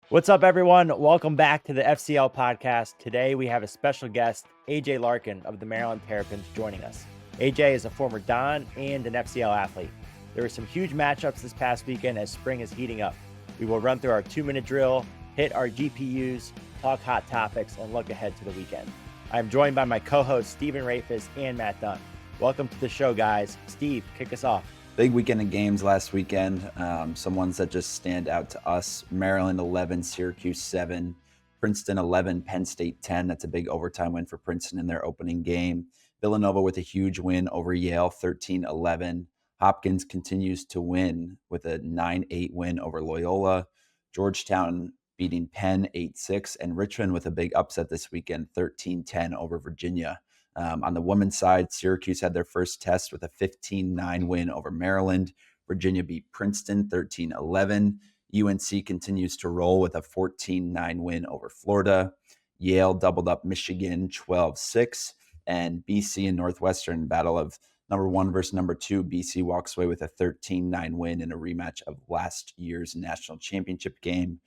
What's up, everyone? Welcome back to the FCL podcast. Today, we have a special guest, AJ Larkin of the Maryland Terrapins, joining us. AJ is a former Don and an FCL athlete. There were some huge matchups this past weekend as spring is heating up. We will run through our 2-minute drill, hit our GPUs, talk hot topics, and look ahead to the weekend. I'm joined by my co-hosts, Stephen Rafis and Matt Dunn. Welcome to the show, guys. Steve, kick us off. Big weekend of games last weekend. Some ones that just stand out to us. Maryland 11, Syracuse 7, Princeton 11, Penn State 10. That's a big overtime win for Princeton in their opening game. Villanova with a huge win over Yale, 13-11. Hopkins continues to win with a 9-8 win over Loyola. Georgetown beating Penn 8-6, and Richmond with a big upset this weekend, 13-10 over Virginia. On the women's side, Syracuse had their first test with a 15-9 win over Maryland. Virginia beat Princeton 13-11. UNC continues to roll with a 14-9 win over Florida. Yale doubled up Michigan 12-6. And BC and Northwestern battle of number 1 versus number 2. BC walks away with a 13-9 win in a rematch of last year's national championship game.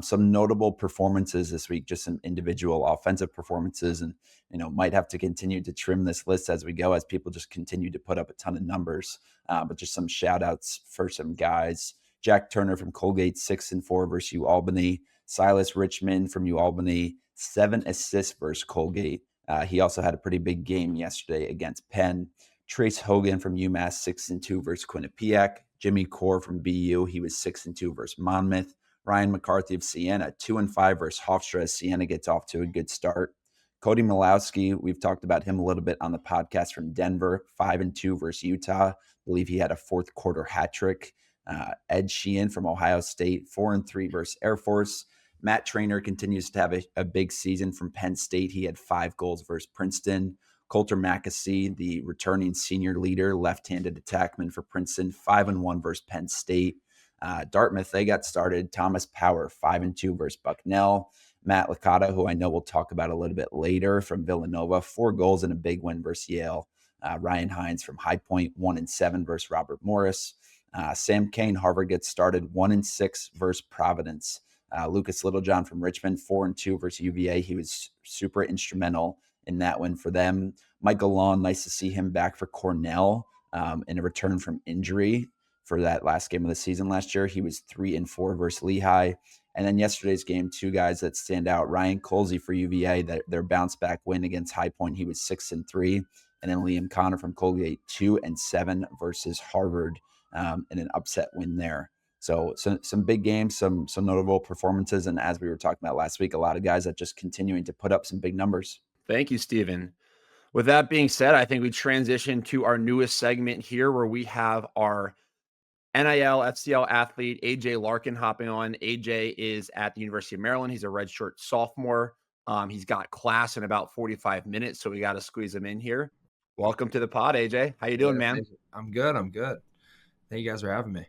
Some notable performances this week, just some individual offensive performances, and might have to continue to trim this list as we go, as people just continue to put up a ton of numbers. But just some shout outs for some guys. Jack Turner from Colgate, 6-4 versus UAlbany. Silas Richmond from UAlbany, 7 assists versus Colgate. He also had a pretty big game yesterday against Penn. Trace Hogan from UMass, 6-2 versus Quinnipiac. Jimmy Core from BU, he was 6-2 versus Monmouth. Ryan McCarthy of Siena, 2-5 versus Hofstra as Siena gets off to a good start. Cody Malowski, we've talked about him a little bit on the podcast, from Denver, 5-2 versus Utah. I believe he had a fourth quarter hat trick. Ed Sheehan from Ohio State, 4-3 versus Air Force. Matt Traynor continues to have a big season from Penn State. He had 5 goals versus Princeton. Coulter Mackesy, the returning senior leader, left-handed attackman for Princeton, 5-1 versus Penn State. Dartmouth, they got started. Thomas Power, 5-2 versus Bucknell. Matt Licata, who I know we'll talk about a little bit later, from Villanova, 4 goals and a big win versus Yale. Ryan Hines from High Point, 1-7 versus Robert Morris. Sam Kane, Harvard, gets started, 1-6 versus Providence. Lucas Littlejohn from Richmond, 4-2 versus UVA. He was super instrumental in that win for them. Michael Long, nice to see him back for Cornell in a return from injury for that last game of the season last year. He was 3-4 versus Lehigh. And then yesterday's game, 2 guys that stand out. Ryan Colsey for UVA, their bounce back win against High Point. He was 6-3. And then Liam Connor from Colgate, 2-7 versus Harvard in an upset win there. So some big games, some notable performances. And as we were talking about last week, a lot of guys that just continuing to put up some big numbers. Thank you, Stephen. With that being said, I think we transition to our newest segment here, where we have our NIL FCL athlete, AJ Larkin, hopping on. AJ is at the University of Maryland. He's a redshirt sophomore. He's got class in about 45 minutes, so we got to squeeze him in here. Welcome to the pod, AJ. How you doing, man? I'm good. Thank you guys for having me.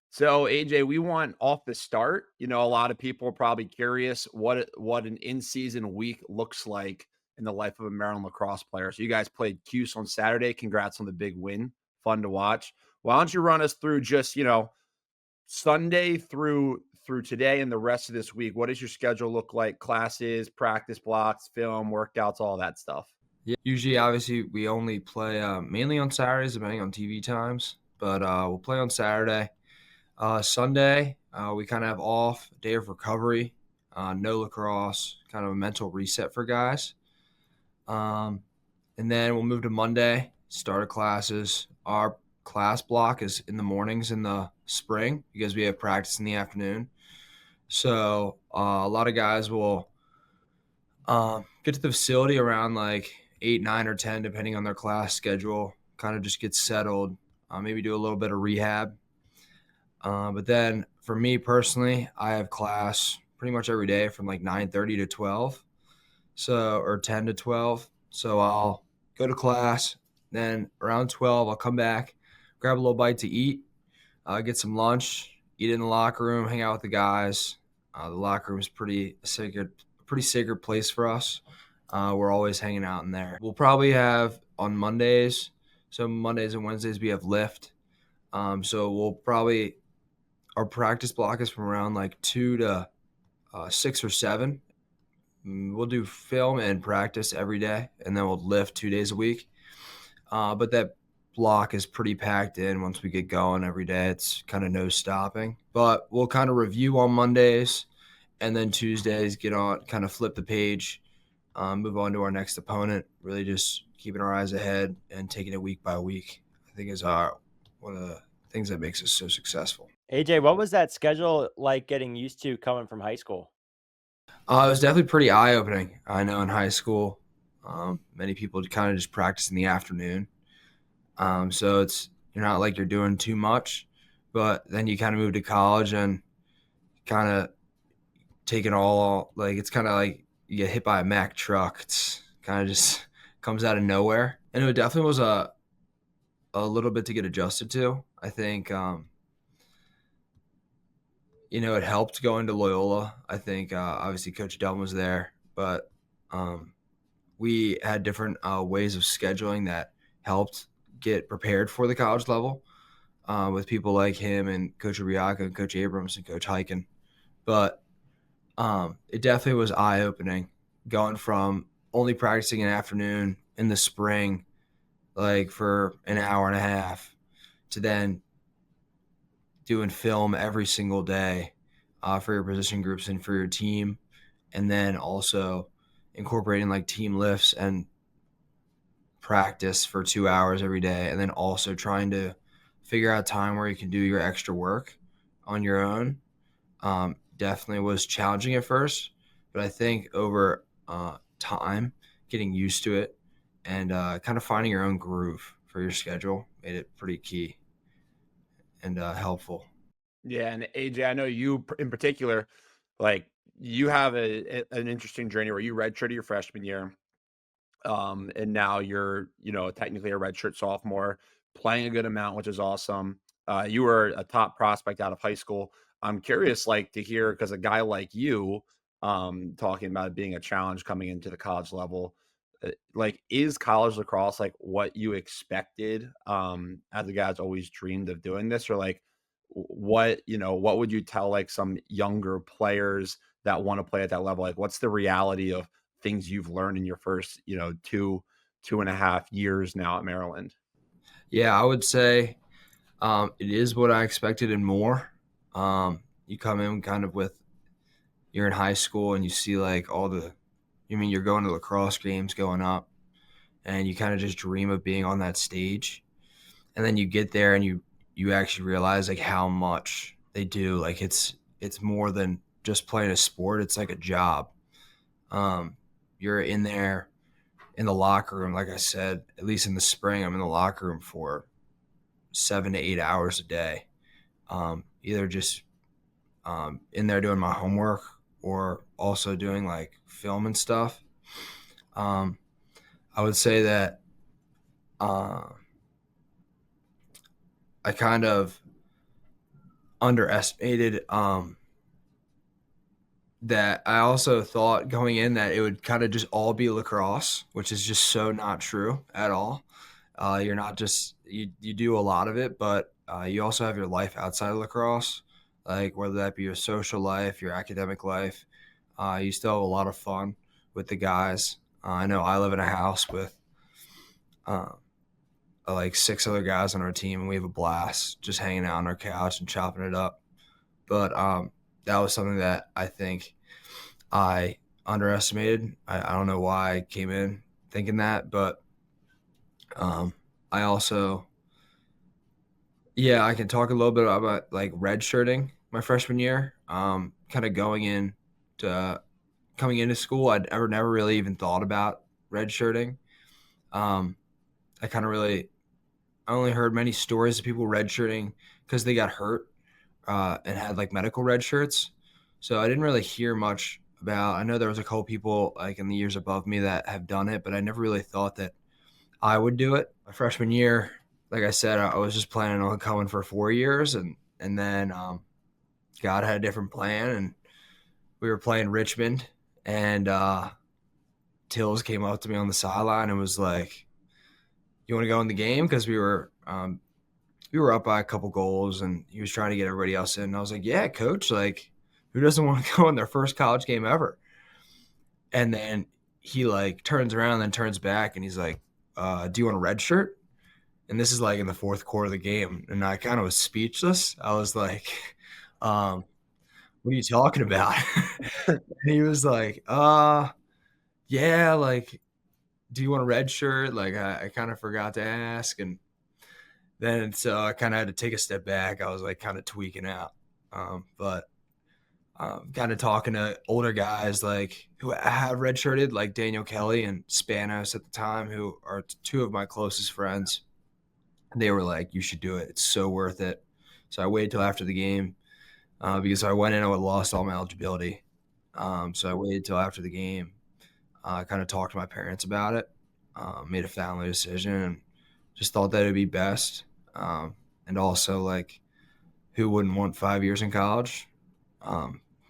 So, AJ, we want off the start. A lot of people are probably curious what an in-season week looks like in the life of a Maryland lacrosse player. So you guys played Cuse on Saturday. Congrats on the big win. Fun to watch. Why don't you run us through just, Sunday through today and the rest of this week? What does your schedule look like? Classes, practice blocks, film, workouts, all that stuff. Yeah, usually, obviously, we only play mainly on Saturdays, depending on TV times. But we'll play on Saturday. Sunday, we kind of have off, a day of recovery, no lacrosse, kind of a mental reset for guys. And then we'll move to Monday, start of classes. Our class block is in the mornings in the spring because we have practice in the afternoon. So a lot of guys will get to the facility around like 8, 9, or 10, depending on their class schedule, kind of just get settled, maybe do a little bit of rehab. But then for me personally, I have class pretty much every day from like 9:30 to 12. Or 10 to 12. So I'll go to class. Then around 12, I'll come back, grab a little bite to eat, get some lunch, eat in the locker room, hang out with the guys. The locker room is pretty sacred place for us. We're always hanging out in there. We'll probably have on Mondays. So Mondays and Wednesdays we have lift. So we'll probably, our practice block is from around like 2 to 6 or 7. We'll do film and practice every day, and then we'll lift 2 days a week. But that block is pretty packed in once we get going every day. It's kind of no stopping. But we'll kind of review on Mondays, and then Tuesdays get on, kind of flip the page, move on to our next opponent, really just keeping our eyes ahead and taking it week by week, I think is one of the things that makes us so successful. AJ, what was that schedule like getting used to coming from high school? It was definitely pretty eye-opening. I know in high school, many people kind of just practice in the afternoon. So you're not like you're doing too much, but then you kind of move to college and kind of take it all, like it's kind of like you get hit by a Mack truck. It's kind of just comes out of nowhere. And it definitely was a little bit to get adjusted to. I think, it helped going to Loyola. I think obviously Coach Dunn was there, but we had different ways of scheduling that helped get prepared for the college level with people like him and Coach Uriaka and Coach Abrams and Coach Hyken. But it definitely was eye-opening going from only practicing an afternoon in the spring, like for an hour and a half, to then doing film every single day for your position groups and for your team, and then also incorporating like team lifts and practice for 2 hours every day, and then also trying to figure out time where you can do your extra work on your own. Definitely was challenging at first, but I think over time, getting used to it and kind of finding your own groove for your schedule made it pretty key and helpful. Yeah, and AJ, I know you in particular, like you have an interesting journey where you redshirted your freshman year, and now you're, technically a redshirt sophomore, playing a good amount, which is awesome. You were a top prospect out of high school. I'm curious, like, to hear because a guy like you, talking about it being a challenge coming into the college level, like, is college lacrosse like what you expected? As a guy that's always dreamed of doing this, or like, what would you tell like some younger players that want to play at that level? Like, what's the reality of things you've learned in your first, 2.5 years now at Maryland? Yeah, I would say it is what I expected and more. You come in kind of you're in high school and you see like you're going to lacrosse games going up, and you kind of just dream of being on that stage. And then you get there and you actually realize like how much they do. Like it's more than just playing a sport. It's like a job. You're in there in the locker room. Like I said, at least in the spring, I'm in the locker room for 7 to 8 hours a day. Either just in there doing my homework or also doing like film and stuff. I would say that I kind of underestimated that. I also thought going in that it would kind of just all be lacrosse, which is just so not true at all. You're not just you do a lot of it, but you also have your life outside of lacrosse, like whether that be your social life, your academic life. You still have a lot of fun with the guys. I know I live in a house with like 6 other guys on our team, and we have a blast just hanging out on our couch and chopping it up. But that was something that I think I underestimated. I don't know why I came in thinking that, but I also, yeah, I can talk a little bit about like redshirting my freshman year. Kind of coming into school, I'd never really even thought about redshirting. I kind of really, I only heard many stories of people redshirting because they got hurt and had like medical red shirts. So I didn't really hear much about. I know there was a couple people like in the years above me that have done it, but I never really thought that I would do it. My freshman year, like I said, I was just planning on coming for 4 years, and then God had a different plan, and we were playing Richmond, and Tills came up to me on the sideline and was like, "You want to go in the game?" Because we were up by a couple goals, and he was trying to get everybody else in. And I was like, "Yeah, coach, like who doesn't want to go in their first college game ever? And then he like turns around and then turns back and he's like, do you want a red shirt? And this is like in the fourth quarter of the game. And I kind of was speechless. I was like, what are you talking about? And he was like, yeah, like, do you want a red shirt? Like, I kind of forgot to ask. And then so I kind of had to take a step back. I was like kind of tweaking out. But kind of talking to older guys like who have redshirted, like Daniel Kelly and Spanos at the time, who are two of my closest friends. They were like, you should do it. It's so worth it. So I waited till after the game because I went in, I would have lost all my eligibility. So I waited till after the game. I kind of talked to my parents about it, made a family decision, and just thought that it'd be best. And also, like, who wouldn't want 5 years in college?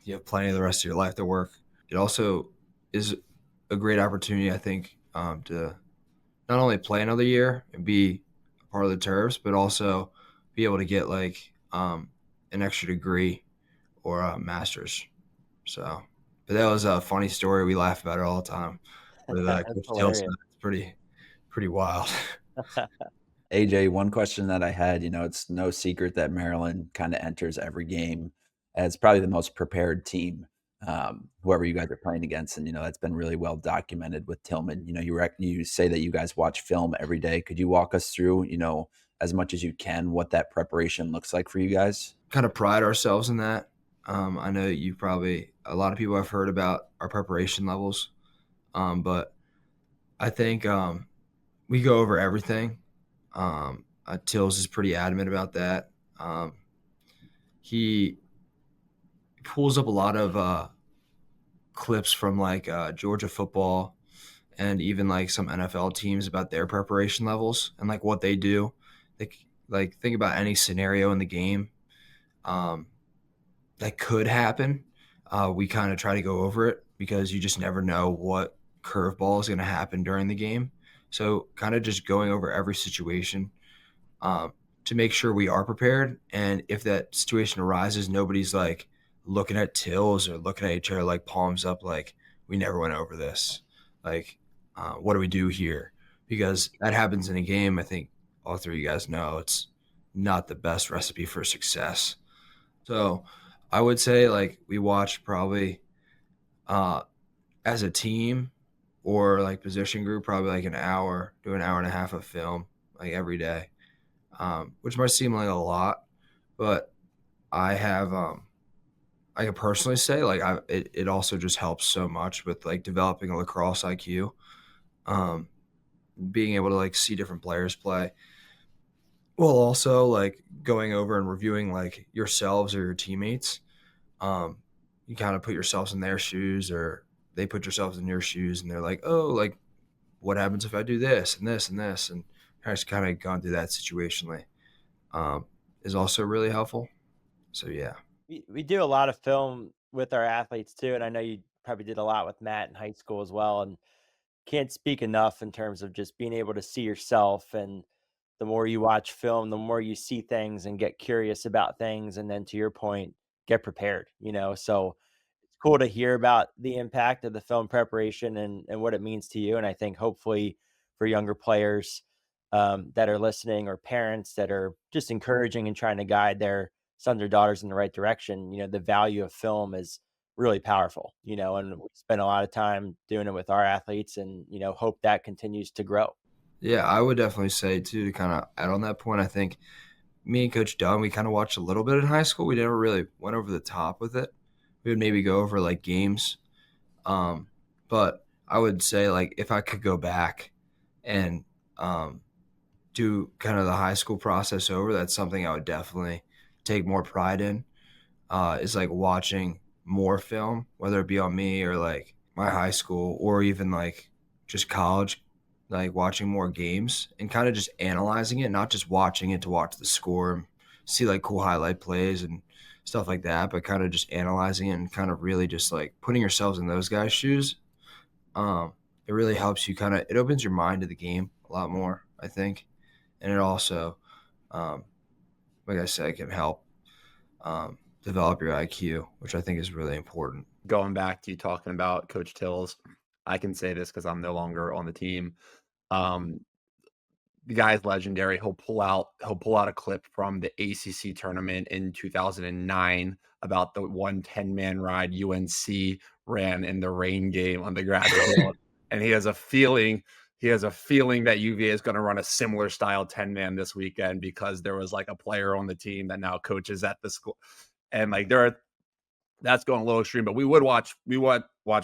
You have plenty of the rest of your life to work. It also is a great opportunity, I think, to not only play another year and be a part of the Terps, but also be able to get like an extra degree or a master's. So, but that was a funny story. We laugh about it all the time with That's Coach hilarious. Tilson. It's pretty wild. AJ, one question that I had, it's no secret that Maryland kind of enters every game as probably the most prepared team, whoever you guys are playing against. And, that's been really well documented with Tillman. You say that you guys watch film every day. Could you walk us through, as much as you can, what that preparation looks like for you guys? Kind of pride ourselves in that. I know a lot of people have heard about our preparation levels, but I think we go over everything. Tills is pretty adamant about that. He pulls up a lot of clips from like Georgia football and even like some NFL teams about their preparation levels and like what they do. Like think about any scenario in the game that could happen. We kind of try to go over it because you just never know what curveball is going to happen during the game. So kind of just going over every situation to make sure we are prepared. And if that situation arises, nobody's like looking at Tills or looking at each other like palms up, like we never went over this. Like, what do we do here? Because that happens in a game. I think all three of you guys know it's not the best recipe for success. So I would say like we watch probably as a team or like position group, probably like do an hour and a half of film like every day, which might seem like a lot, but I have I can personally say like it also just helps so much with like developing a lacrosse IQ, being able to like see different players play. Well, also like going over and reviewing like yourselves or your teammates. You kind of put yourselves in their shoes or they put yourselves in your shoes and they're like, oh, like what happens if I do this and this and this? And I just kind of gone through that situationally is also really helpful. So, yeah. We do a lot of film with our athletes too. And I know you probably did a lot with Matt in high school as well. And can't speak enough in terms of just being able to see yourself. And the more you watch film, the more you see things and get curious about things. And then to your point, get prepared, so it's cool to hear about the impact of the film preparation and what it means to you. And I think hopefully for younger players that are listening or parents that are just encouraging and trying to guide their sons or daughters in the right direction, the value of film is really powerful, and we spend a lot of time doing it with our athletes and, hope that continues to grow. Yeah, I would definitely say too, to kind of add on that point, I think me and Coach Dunn, we kind of watched a little bit in high school. We never really went over the top with it. We would maybe go over like games. But I would say like if I could go back and do kind of the high school process over, that's something I would definitely take more pride in, is like watching more film, whether it be on me or like my high school or even like just college, like watching more games and kind of just analyzing it, not just watching it to watch the score and see like cool highlight plays and stuff like that, but kind of just analyzing it and kind of really just like putting yourselves in those guys' shoes. It really helps you it opens your mind to the game a lot more, I think. And it also, like I said, can help develop your IQ, which I think is really important. Going back to you talking about Coach Tills, I can say this because I'm no longer on the team. Um, the guy's legendary. He'll pull out a clip from the ACC tournament in 2009 about the 110-man ride UNC ran in the rain game on the grassy hill, and he has a feeling that UVA is going to run a similar style 10-man this weekend because there was like a player on the team that now coaches at the school, and like that's going a little extreme, but we would watch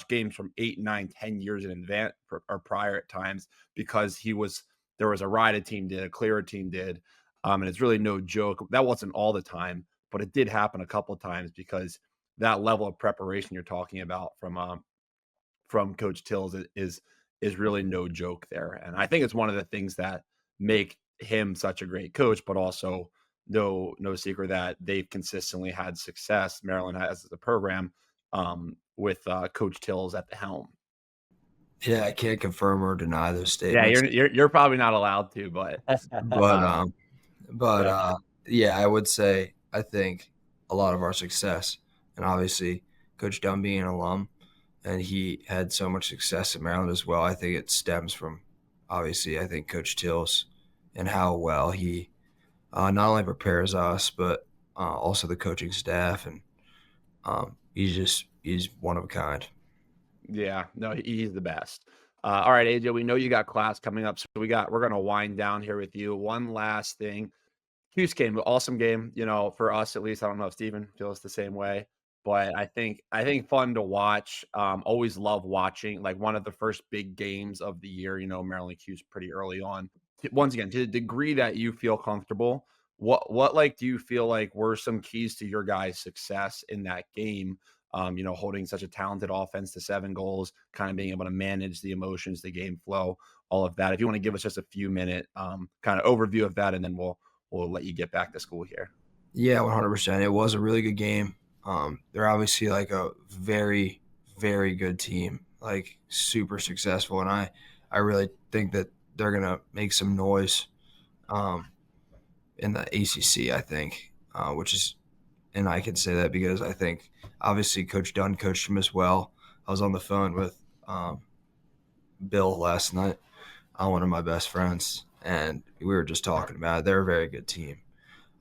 games from 8, 9, 10 years in advance or prior at times because there was a ride a team did, a clear a team did. And it's really no joke. That wasn't all the time, but it did happen a couple of times because that level of preparation you're talking about from Coach Tills is really no joke there. And I think it's one of the things that make him such a great coach, but also no secret that they've consistently had success. Maryland has the program with Coach Tills at the helm. Yeah, I can't confirm or deny those Yeah, statements. you're probably not allowed to, but But yeah. yeah, I would say I think a lot of our success, and obviously Coach Dunn being an alum, and he had so much success at Maryland as well. I think it stems from obviously I think Coach Tills and how well he not only prepares us but also the coaching staff, and he's one of a kind. Yeah, no, he's the best. All right, AJ, we know you got class coming up, so we're gonna wind down here with you. One last thing. Cuse game, awesome game, for us at least. I don't know if Steven feels the same way, but I think fun to watch. Always love watching like one of the first big games of the year, Maryland Cuse pretty early on. Once again, to the degree that you feel comfortable, what like do you feel like were some keys to your guys' success in that game? Holding such a talented offense to 7 goals, kind of being able to manage the emotions, the game flow, all of that. If you want to give us just a few minute kind of overview of that, and then we'll let you get back to school here. Yeah, 100%. It was a really good game. They're obviously like a very, very good team, like super successful, and I really think that they're gonna make some noise in the ACC. I think, which is, and I can say that because I think obviously Coach Dunn coached him as well. I was on the phone with Bill last night, one of my best friends, and we were just talking about it. They're a very good team.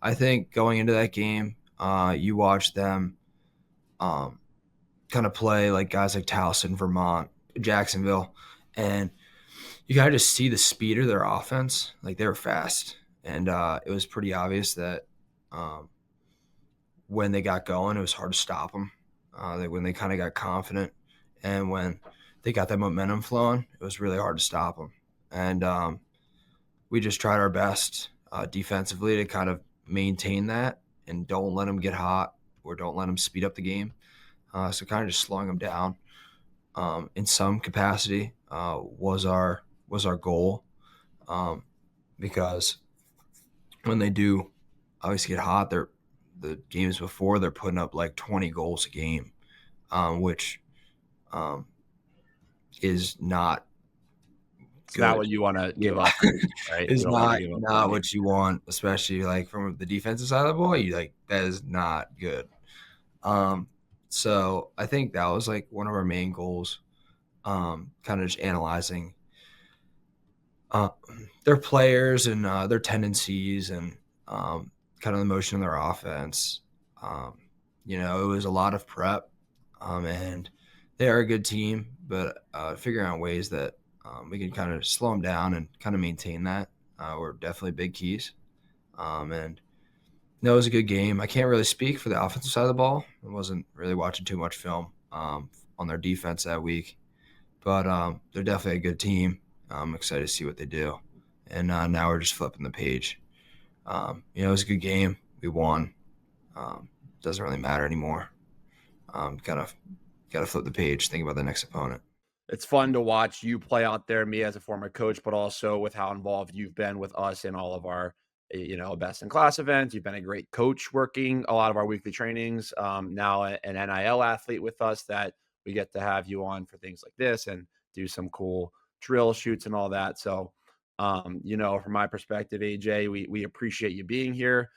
I think going into that game, you watch them kind of play like guys like Towson, Vermont, Jacksonville, and you kind of just see the speed of their offense. Like they were fast, and it was pretty obvious that when they got going, it was hard to stop them. When they kind of got confident, and when they got that momentum flowing, it was really hard to stop them. And we just tried our best defensively to kind of maintain that and don't let them get hot or don't let them speed up the game. So kind of just slowing them down in some capacity was our goal, because when they do obviously get hot, the games before they're putting up like 20 goals a game, which is not It's not good. what you want to give up, right? Is You don't want to not give up not money. what you want, especially like from the defensive side of the ball. You like that is not good. So I think that was like one of our main goals. Kind of just analyzing uh, their players and their tendencies and kind of the motion of their offense. Um, it was a lot of prep, and they are a good team, but figuring out ways that we can kind of slow them down and kind of maintain that were definitely big keys. And no, it was a good game. I can't really speak for the offensive side of the ball. I wasn't really watching too much film on their defense that week, but they're definitely a good team. I'm excited to see what they do. And now we're just flipping the page. It was a good game. We won. Doesn't really matter anymore. Kind of got to flip the page, think about the next opponent. It's fun to watch you play out there, me as a former coach, but also with how involved you've been with us in all of our, best in class events. You've been a great coach working a lot of our weekly trainings. Now an NIL athlete with us that we get to have you on for things like this and do some cool drill shoots and all that. So, from my perspective, AJ, we appreciate you being here.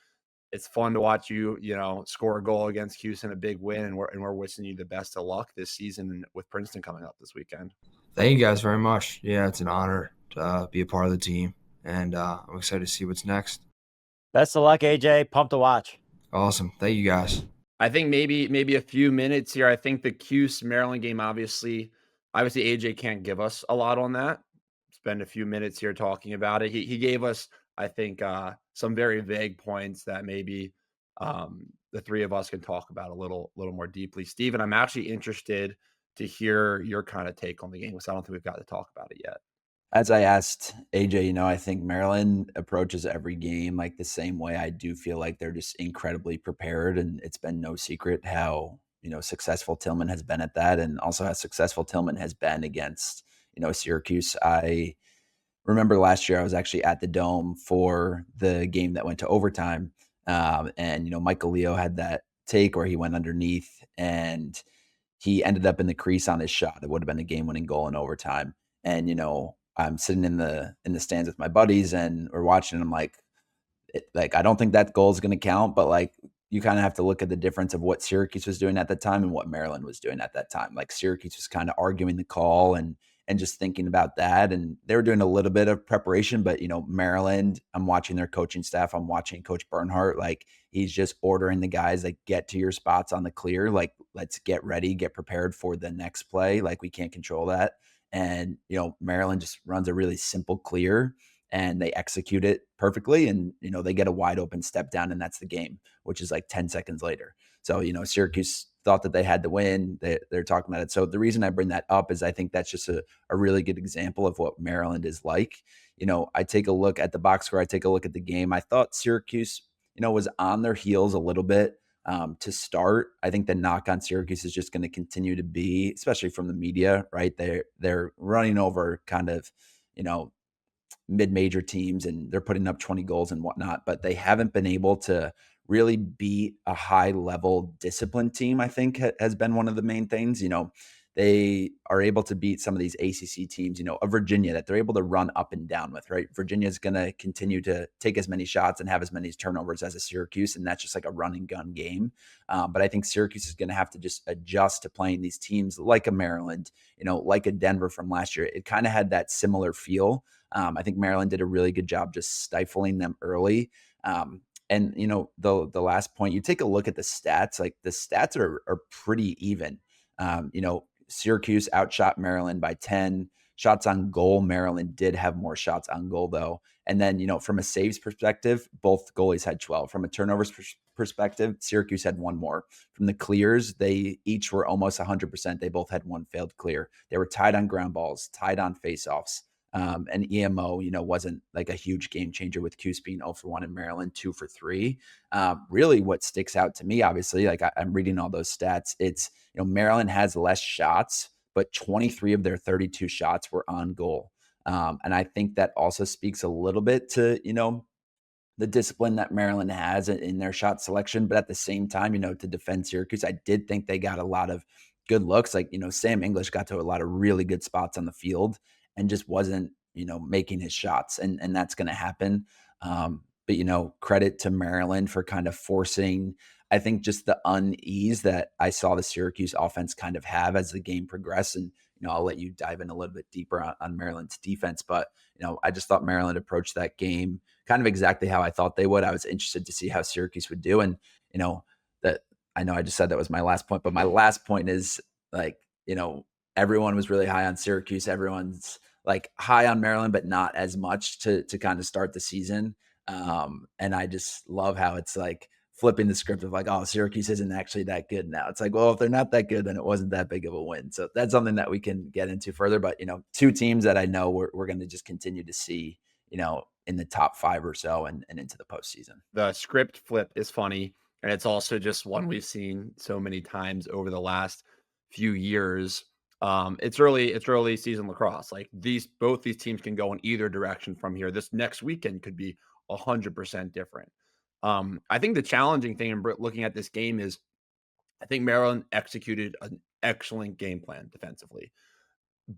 it's fun to watch you, score a goal against Cuse in a big win, and we're wishing you the best of luck this season with Princeton coming up this weekend. Thank you guys very much. Yeah, it's an honor to be a part of the team, and I'm excited to see what's next. Best of luck, AJ. Pumped to watch. Awesome. Thank you guys. I think maybe a few minutes here. I think the Cuse Maryland game, obviously AJ can't give us a lot on that. Spend a few minutes here talking about it. He gave us, I think, some very vague points that maybe the three of us can talk about a little more deeply. Steven, I'm actually interested to hear your kind of take on the game, because I don't think we've got to talk about it yet. As I asked AJ, I think Maryland approaches every game like the same way. I do feel like they're just incredibly prepared, and it's been no secret how, successful Tillman has been at that, and also how successful Tillman has been against, Syracuse. I remember last year I was actually at the Dome for the game that went to overtime. And, Michael Leo had that take where he went underneath and he ended up in the crease on his shot. It would have been a game-winning goal in overtime. And, I'm sitting in the stands with my buddies and we're watching. And I'm like, I don't think that goal is going to count, but like, you kind of have to look at the difference of what Syracuse was doing at the time and what Maryland was doing at that time. Like Syracuse was kind of arguing the call and just thinking about that. And they were doing a little bit of preparation, but Maryland, I'm watching their coaching staff. I'm watching Coach Bernhardt. Like he's just ordering the guys, like, get to your spots on the clear. Like, let's get ready, get prepared for the next play. Like we can't control that. And, Maryland just runs a really simple clear and they execute it perfectly. And, they get a wide open step down and that's the game, which is like 10 seconds later. So, Syracuse thought that they had to win. They're talking about it. So the reason I bring that up is I think that's just a really good example of what Maryland is like. I take a look at the box score. I take a look at the game. I thought Syracuse, was on their heels a little bit to start. I think the knock on Syracuse is just going to continue to be, especially from the media, right? They're running over kind of, mid-major teams and they're putting up 20 goals and whatnot, but they haven't been able to really beat a high level disciplined team. I think has been one of the main things. They are able to beat some of these ACC teams, a Virginia that they're able to run up and down with, right? Virginia is going to continue to take as many shots and have as many turnovers as a Syracuse. And that's just like a run and gun game. But I think Syracuse is going to have to just adjust to playing these teams like a Maryland, like a Denver from last year. It kind of had that similar feel. I think Maryland did a really good job just stifling them early. And the last point, you take a look at the stats, like the stats are pretty even. Syracuse outshot Maryland by 10 shots on goal. Maryland did have more shots on goal though. And then, from a saves perspective, both goalies had 12. From a turnovers perspective, Syracuse had one more. From the clears, they each were almost 100%. They both had one failed clear. They were tied on ground balls, tied on faceoffs. And EMO, wasn't like a huge game changer with Cuse being 0 for 1 in Maryland, 2 for 3. Really what sticks out to me, obviously, like I'm reading all those stats, it's, Maryland has less shots, but 23 of their 32 shots were on goal. And I think that also speaks a little bit to, the discipline that Maryland has in their shot selection. But at the same time, to defend Syracuse, I did think they got a lot of good looks. Like, Sam English got to a lot of really good spots on the field and just wasn't, making his shots. And that's going to happen. But, credit to Maryland for kind of forcing, I think, just the unease that I saw the Syracuse offense kind of have as the game progressed. And, I'll let you dive in a little bit deeper on Maryland's defense. But, I just thought Maryland approached that game kind of exactly how I thought they would. I was interested to see how Syracuse would do. And, that I know I just said that was my last point, but my last point is like, everyone was really high on Syracuse. Everyone's like high on Maryland, but not as much to kind of start the season. And I just love how it's like flipping the script of like, oh, Syracuse isn't actually that good now. It's like, well, if they're not that good, then it wasn't that big of a win. So that's something that we can get into further. But, two teams that I know we're going to just continue to see, in the top 5 or so and into the postseason. The script flip is funny. And it's also just one we've seen so many times over the last few years. It's early season lacrosse. Like both these teams can go in either direction from here. This next weekend could be 100% different. I think the challenging thing in looking at this game is I think Maryland executed an excellent game plan defensively,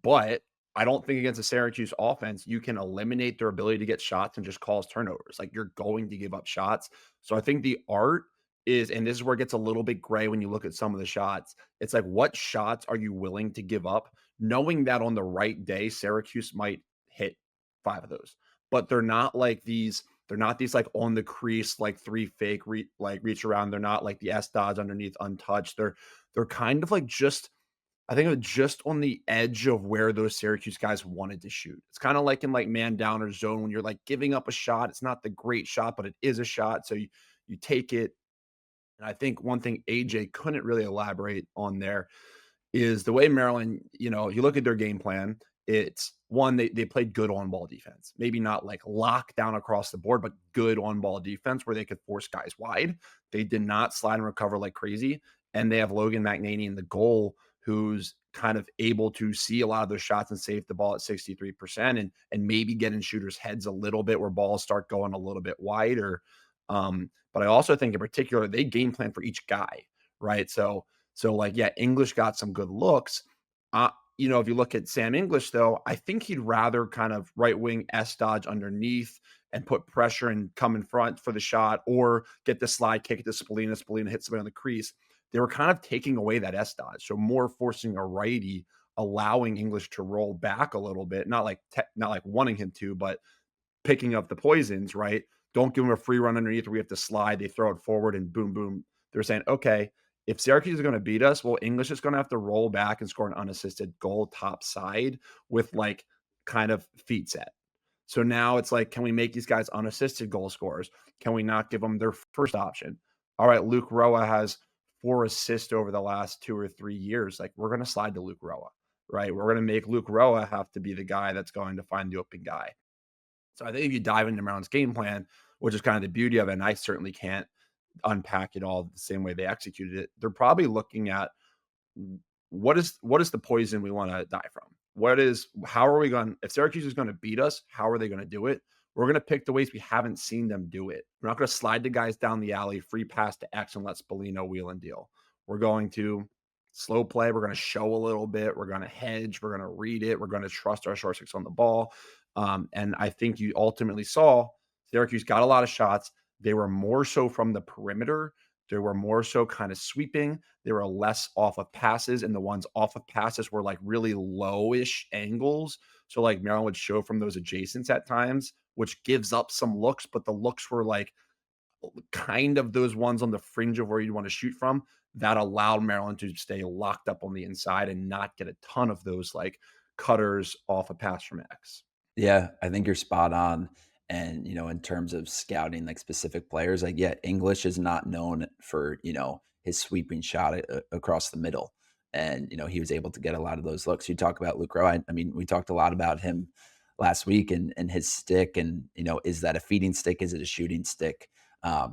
but I don't think against a Syracuse offense, you can eliminate their ability to get shots and just cause turnovers. Like you're going to give up shots. So I think the art is, and this is where it gets a little bit gray when you look at some of the shots. It's like, what shots are you willing to give up? Knowing that on the right day, Syracuse might hit 5 of those, but they're not these like on the crease, like 3 fake, like reach around. They're not like the S dodge underneath untouched. They're kind of like just, I think it was just on the edge of where those Syracuse guys wanted to shoot. It's kind of like in like man down or zone when you're like giving up a shot. It's not the great shot, but it is a shot. So you take it. And I think one thing AJ couldn't really elaborate on there is the way Maryland, you look at their game plan, it's one, they played good on ball defense. Maybe not like lock down across the board, but good on ball defense where they could force guys wide. They did not slide and recover like crazy. And they have Logan McNaney in the goal, who's kind of able to see a lot of those shots and save the ball at 63% and maybe get in shooters' heads a little bit where balls start going a little bit wider. But I also think in particular, they game plan for each guy, right? So like, yeah, English got some good looks. If you look at Sam English, though, I think he'd rather kind of right wing S dodge underneath and put pressure and come in front for the shot, or get the slide kick to Spallina. Spallina hit somebody on the crease. They were kind of taking away that S dodge, so more forcing a righty, allowing English to roll back a little bit, not like wanting him to, but picking up the poisons, right? Don't give them a free run underneath where we have to slide. They throw it forward and boom, boom. They're saying, okay, if Syracuse is going to beat us, well, English is going to have to roll back and score an unassisted goal top side with like kind of feet set. So now it's like, can we make these guys unassisted goal scorers? Can we not give them their first option? All right, Luke Roa has 4 assists over the last 2 or 3 years. Like, we're going to slide to Luke Roa, right? We're going to make Luke Roa have to be the guy that's going to find the open guy. So I think if you dive into Maryland's game plan, which is kind of the beauty of it, and I certainly can't unpack it all the same way they executed it, they're probably looking at what is the poison we want to die from? How are we going, if Syracuse is going to beat us, how are they going to do it? We're going to pick the ways we haven't seen them do it. We're not going to slide the guys down the alley, free pass to X and let Spallino wheel and deal. We're going to slow play. We're going to show a little bit. We're going to hedge. We're going to read it. We're going to trust our short six on the ball. And I think you ultimately saw Syracuse got a lot of shots. They were more so from the perimeter. They were more so kind of sweeping. They were less off of passes, and the ones off of passes were like really lowish angles. So like Maryland would show from those adjacents at times, which gives up some looks, but the looks were like kind of those ones on the fringe of where you'd want to shoot from, that allowed Maryland to stay locked up on the inside and not get a ton of those like cutters off a pass from X. Yeah, I think you're spot on. And, in terms of scouting like specific players, like, yeah, English is not known for, his sweeping shot across the middle. And, he was able to get a lot of those looks. You talk about Luke Rowe. I mean, we talked a lot about him last week and his stick. And, is that a feeding stick? Is it a shooting stick?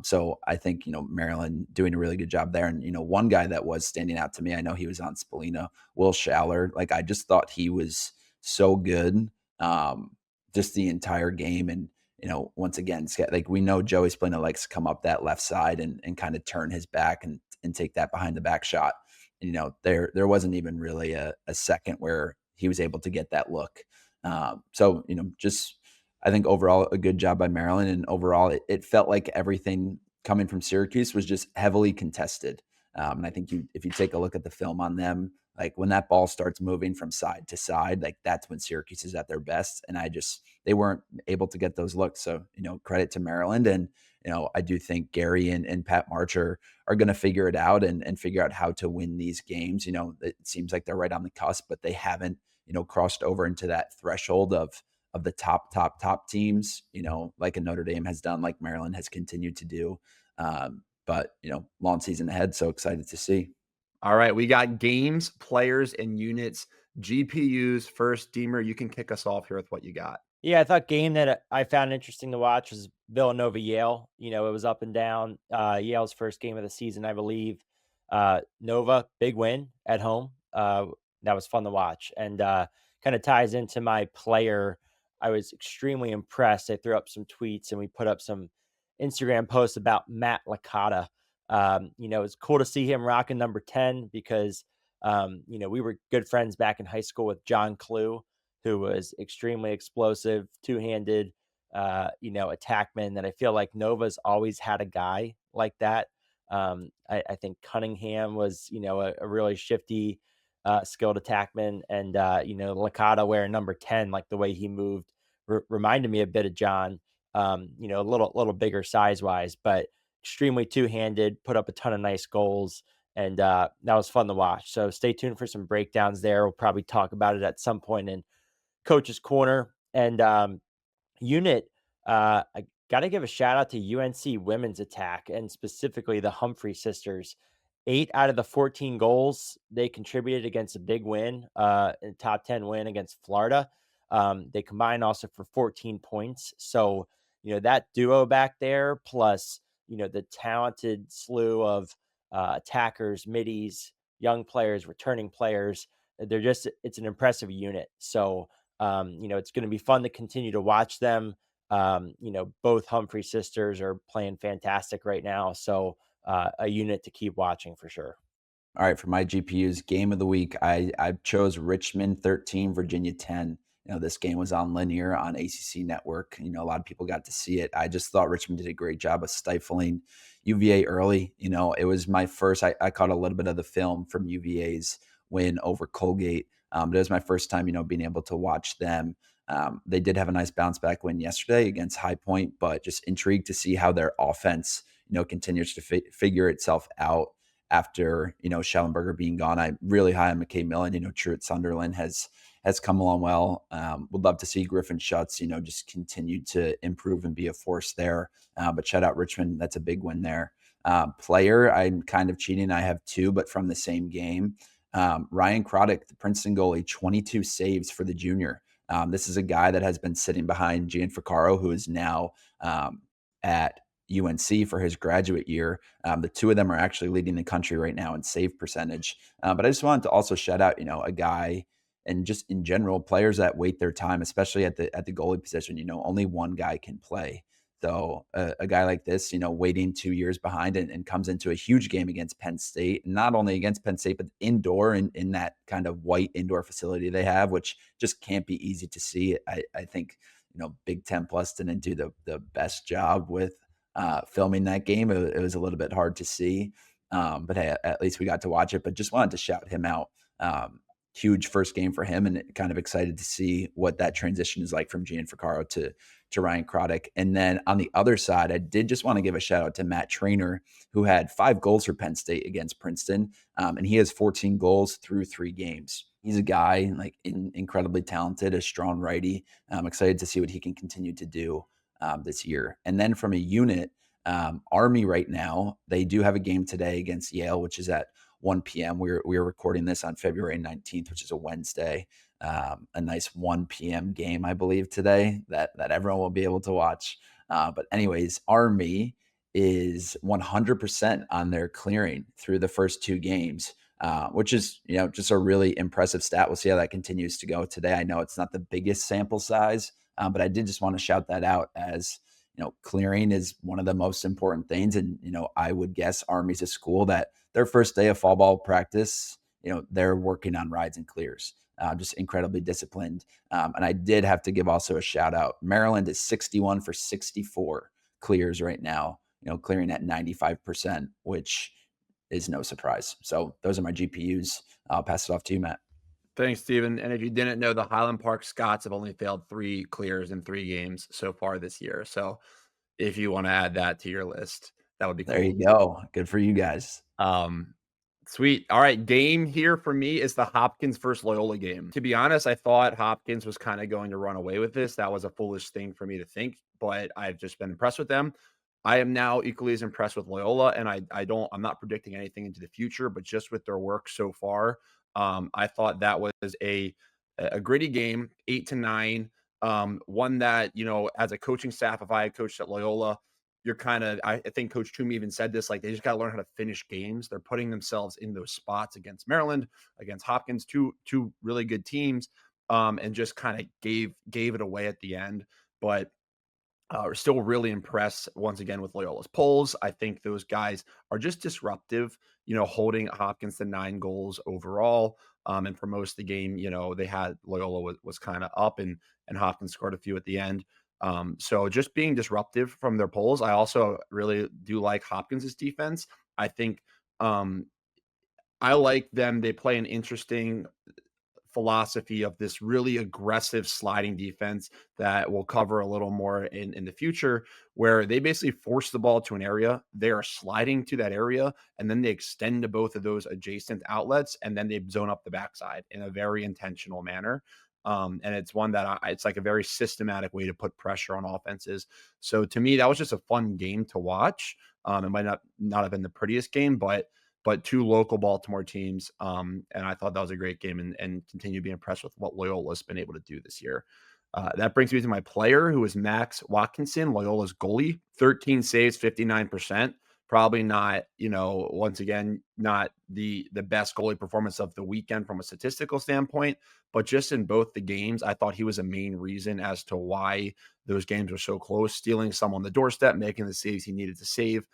So I think, Maryland doing a really good job there. And, one guy that was standing out to me, I know he was on Spallina, Will Schaller. Like, I just thought he was so good. Just the entire game. And, once again, like, we know Joey Spallina likes to come up that left side and kind of turn his back and take that behind the back shot. And, there wasn't even really a second where he was able to get that look. So, just, I think overall a good job by Maryland. And overall it felt like everything coming from Syracuse was just heavily contested. And I think if you take a look at the film on them, like when that ball starts moving from side to side, like that's when Syracuse is at their best. And they weren't able to get those looks. So, credit to Maryland. And, I do think Gary and Pat March are going to figure it out and figure out how to win these games. It seems like they're right on the cusp, but they haven't, crossed over into that threshold of the top teams, like a Notre Dame has done, like Maryland has continued to do. But, long season ahead. So excited to see. All right, we got games, players, and units. GPUs first. Deemer, you can kick us off here with what you got. Yeah, I thought game that I found interesting to watch was Villanova Yale. It was up and down. Yale's first game of the season, I believe. Nova, big win at home. That was fun to watch, and kind of ties into my player. I was extremely impressed. I threw up some tweets and we put up some Instagram posts about Matt Licata. It's cool to see him rocking number 10 because, we were good friends back in high school with John Clue, who was extremely explosive, two-handed, attackman that I feel like Nova's always had a guy like that. I think Cunningham was, a really shifty, skilled attackman, and Licata wearing number 10, like the way he moved, reminded me a bit of John. A little bigger size wise, but extremely two-handed, put up a ton of nice goals, and that was fun to watch. So stay tuned for some breakdowns there. We'll probably talk about it at some point in Coach's Corner. And unit, I got to give a shout out to UNC women's attack, and specifically the Humphrey sisters. 8 out of the 14 goals they contributed against a big win, a top 10 win against Florida. They combined also for 14 points. So, that duo back there, plus, the talented slew of attackers, middies, young players, returning players. It's an impressive unit. So, it's going to be fun to continue to watch them. Both Humphrey sisters are playing fantastic right now. So, a unit to keep watching for sure. All right, for my GPU's game of the week, I chose Richmond 13, Virginia 10. This game was on linear on ACC Network. A lot of people got to see it. I just thought Richmond did a great job of stifling UVA early. It was my first, I caught a little bit of the film from UVA's win over Colgate. But it was my first time, being able to watch them. They did have a nice bounce back win yesterday against High Point, but just intrigued to see how their offense, continues to figure itself out after, Schellenberger being gone. I'm really high on McKay Millen. True at Sunderland has come along well. Would love to see Griffin Schutz, just continue to improve and be a force there. But shout out Richmond. That's a big win there. Player, I'm kind of cheating. I have two, but from the same game. Ryan Croddick, the Princeton goalie, 22 saves for the junior. This is a guy that has been sitting behind Gianfrancaro, who is now at UNC for his graduate year. The two of them are actually leading the country right now in save percentage. But I just wanted to also shout out, a guy, and just in general, players that wait their time, especially at the goalie position. Only one guy can play. So a guy like this, waiting 2 years behind and comes into a huge game against Penn State, not only against Penn State, but indoor in that kind of white indoor facility they have, which just can't be easy to see. I think, Big Ten Plus didn't do the best job with filming that game. It was a little bit hard to see, but hey, at least we got to watch it. But just wanted to shout him out. Huge first game for him, and kind of excited to see what that transition is like from Gianfrancaro to Ryan Croddick. And then on the other side, I did just want to give a shout out to Matt Trainer, who had 5 goals for Penn State against Princeton, and he has 14 goals through 3 games. He's a guy incredibly talented, a strong righty. I'm excited to see what he can continue to do this year. And then from a unit, Army right now, they do have a game today against Yale, which is at 1 p.m. We're recording this on February 19th, which is a Wednesday. A nice 1 p.m. game, I believe, today that everyone will be able to watch. But anyways, Army is 100% on their clearing through the first 2 games, which is, just a really impressive stat. We'll see how that continues to go today. I know it's not the biggest sample size, but I did just want to shout that out as, clearing is one of the most important things. And, I would guess Army's a school that their first day of fall ball practice, they're working on rides and clears, just incredibly disciplined. And I did have to give also a shout out. Maryland is 61 for 64 clears right now, clearing at 95%, which is no surprise. So those are my GPUs. I'll pass it off to you, Matt. Thanks, Steven. And if you didn't know, the Highland Park Scots have only failed 3 clears in 3 games so far this year. So if you want to add that to your list, that would be cool. There you go. Good for you guys. Sweet. All right. Game here for me is the Hopkins versus Loyola game. To be honest, I thought Hopkins was kind of going to run away with this. That was a foolish thing for me to think, but I've just been impressed with them. I am now equally as impressed with Loyola, and I'm not predicting anything into the future, but just with their work so far, I thought that was a gritty game, 8-9. One that, as a coaching staff, if I had coached at Loyola, you're I think Coach Toomey even said this, like they just got to learn how to finish games. They're putting themselves in those spots against Maryland, against Hopkins, two really good teams, and just kind of gave it away at the end. But we're still really impressed once again with Loyola's polls. I think those guys are just disruptive, holding Hopkins to 9 goals overall. And for most of the game, they had Loyola was kind of up, and Hopkins scored a few at the end. So just being disruptive from their polls. I also really do like Hopkins's defense. I think um, I like them. They play an interesting philosophy of this really aggressive sliding defense that will cover a little more in the future, where they basically force the ball to an area. They are sliding to that area, and then they extend to both of those adjacent outlets, and then they zone up the backside in a very intentional manner. And it's one that it's like a very systematic way to put pressure on offenses. So to me, that was just a fun game to watch. It might not have been the prettiest game, but two local Baltimore teams. And I thought that was a great game, and continue to be impressed with what Loyola's been able to do this year. That brings me to my player, who is Max Watkinson, Loyola's goalie. 13 saves, 59%. Probably not, once again, not the best goalie performance of the weekend from a statistical standpoint, but just in both the games, I thought he was a main reason as to why those games were so close, stealing some on the doorstep, making the saves he needed to save.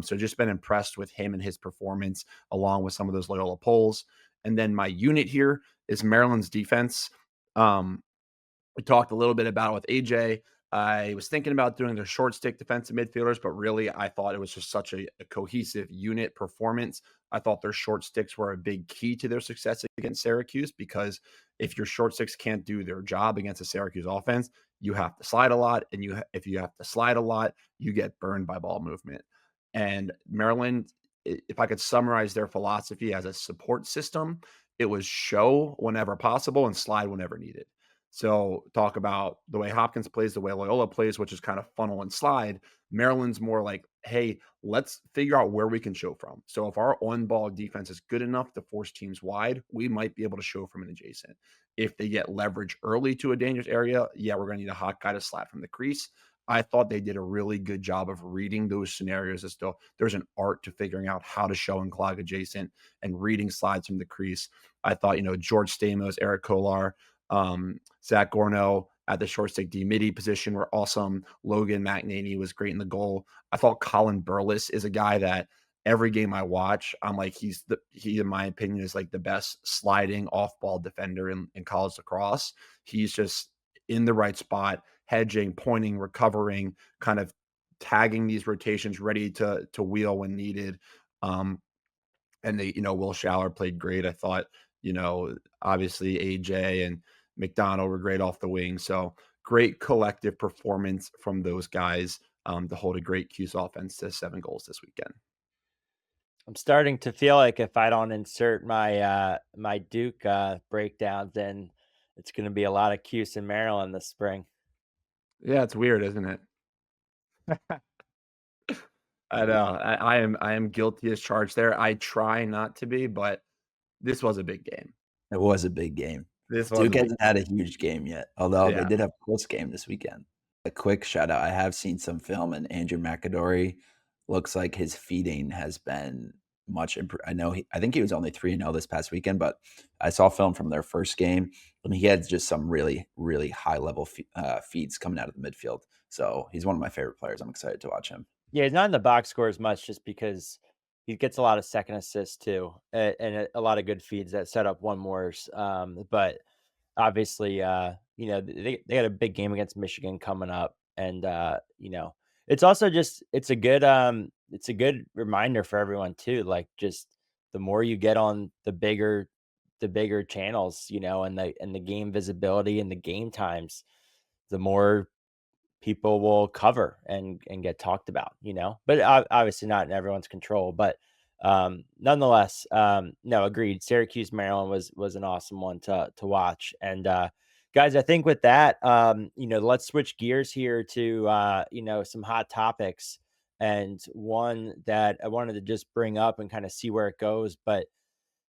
So just been impressed with him and his performance, along with some of those Loyola polls. And then my unit here is Maryland's defense. We talked a little bit about it with AJ. I was thinking about doing their short stick defensive midfielders, but really I thought it was just such a cohesive unit performance. I thought their short sticks were a big key to their success against Syracuse, because if your short sticks can't do their job against a Syracuse offense, you have to slide a lot. And if you have to slide a lot, you get burned by ball movement. And Maryland, if I could summarize their philosophy as a support system, it was show whenever possible and slide whenever needed. So talk about the way Hopkins plays, the way Loyola plays, which is kind of funnel and slide. Maryland's more like, hey, let's figure out where we can show from. So if our on-ball defense is good enough to force teams wide, we might be able to show from an adjacent. If they get leverage early to a dangerous area, yeah, we're going to need a hot guy to slap from the crease. I thought they did a really good job of reading those scenarios, as though there's an art to figuring out how to show and clog adjacent and reading slides from the crease. I thought, George Stamos, Eric Kolar, Zach Gorno at the short stick D midi position were awesome. Logan McNaney was great in the goal. I thought Colin Burles is a guy that every game I watch, I'm like, he, in my opinion, is like the best sliding off ball defender in college lacrosse. He's just in the right spot, hedging, pointing, recovering, kind of tagging these rotations, ready to wheel when needed. And Will Schaller played great. I thought, obviously AJ and McDonald were great off the wing. So great collective performance from those guys to hold a great Cuse offense to 7 goals this weekend. I'm starting to feel like if I don't insert my my Duke breakdowns, then it's going to be a lot of Cuse in Maryland this spring. Yeah, it's weird, isn't it? I know. I am guilty as charged there. I try not to be, but this was a big game. It was a big game. This was Duke hasn't had a huge game yet, although they Yeah. did have a close game this weekend. A quick shout out. I have seen some film, and Andrew McAdory looks like his feeding has been much improved. I think he was only 3-0 this past weekend, but I saw film from their first game, and he had just some really, really high level feeds coming out of the midfield. So he's one of my favorite players. I'm excited to watch him. Yeah, he's not in the box score as much, just because he gets a lot of second assists too, and a lot of good feeds that set up one mores. But obviously, they got a big game against Michigan coming up, and it's also just it's a good reminder for everyone too. Like, just the more you get on the bigger channels, and the game visibility and the game times, the more people will cover and get talked about, but obviously not in everyone's control. But nonetheless, no, agreed. Syracuse, Maryland was an awesome one to watch. And guys, I think with that, let's switch gears here to some hot topics. And one that I wanted to just bring up and kind of see where it goes, but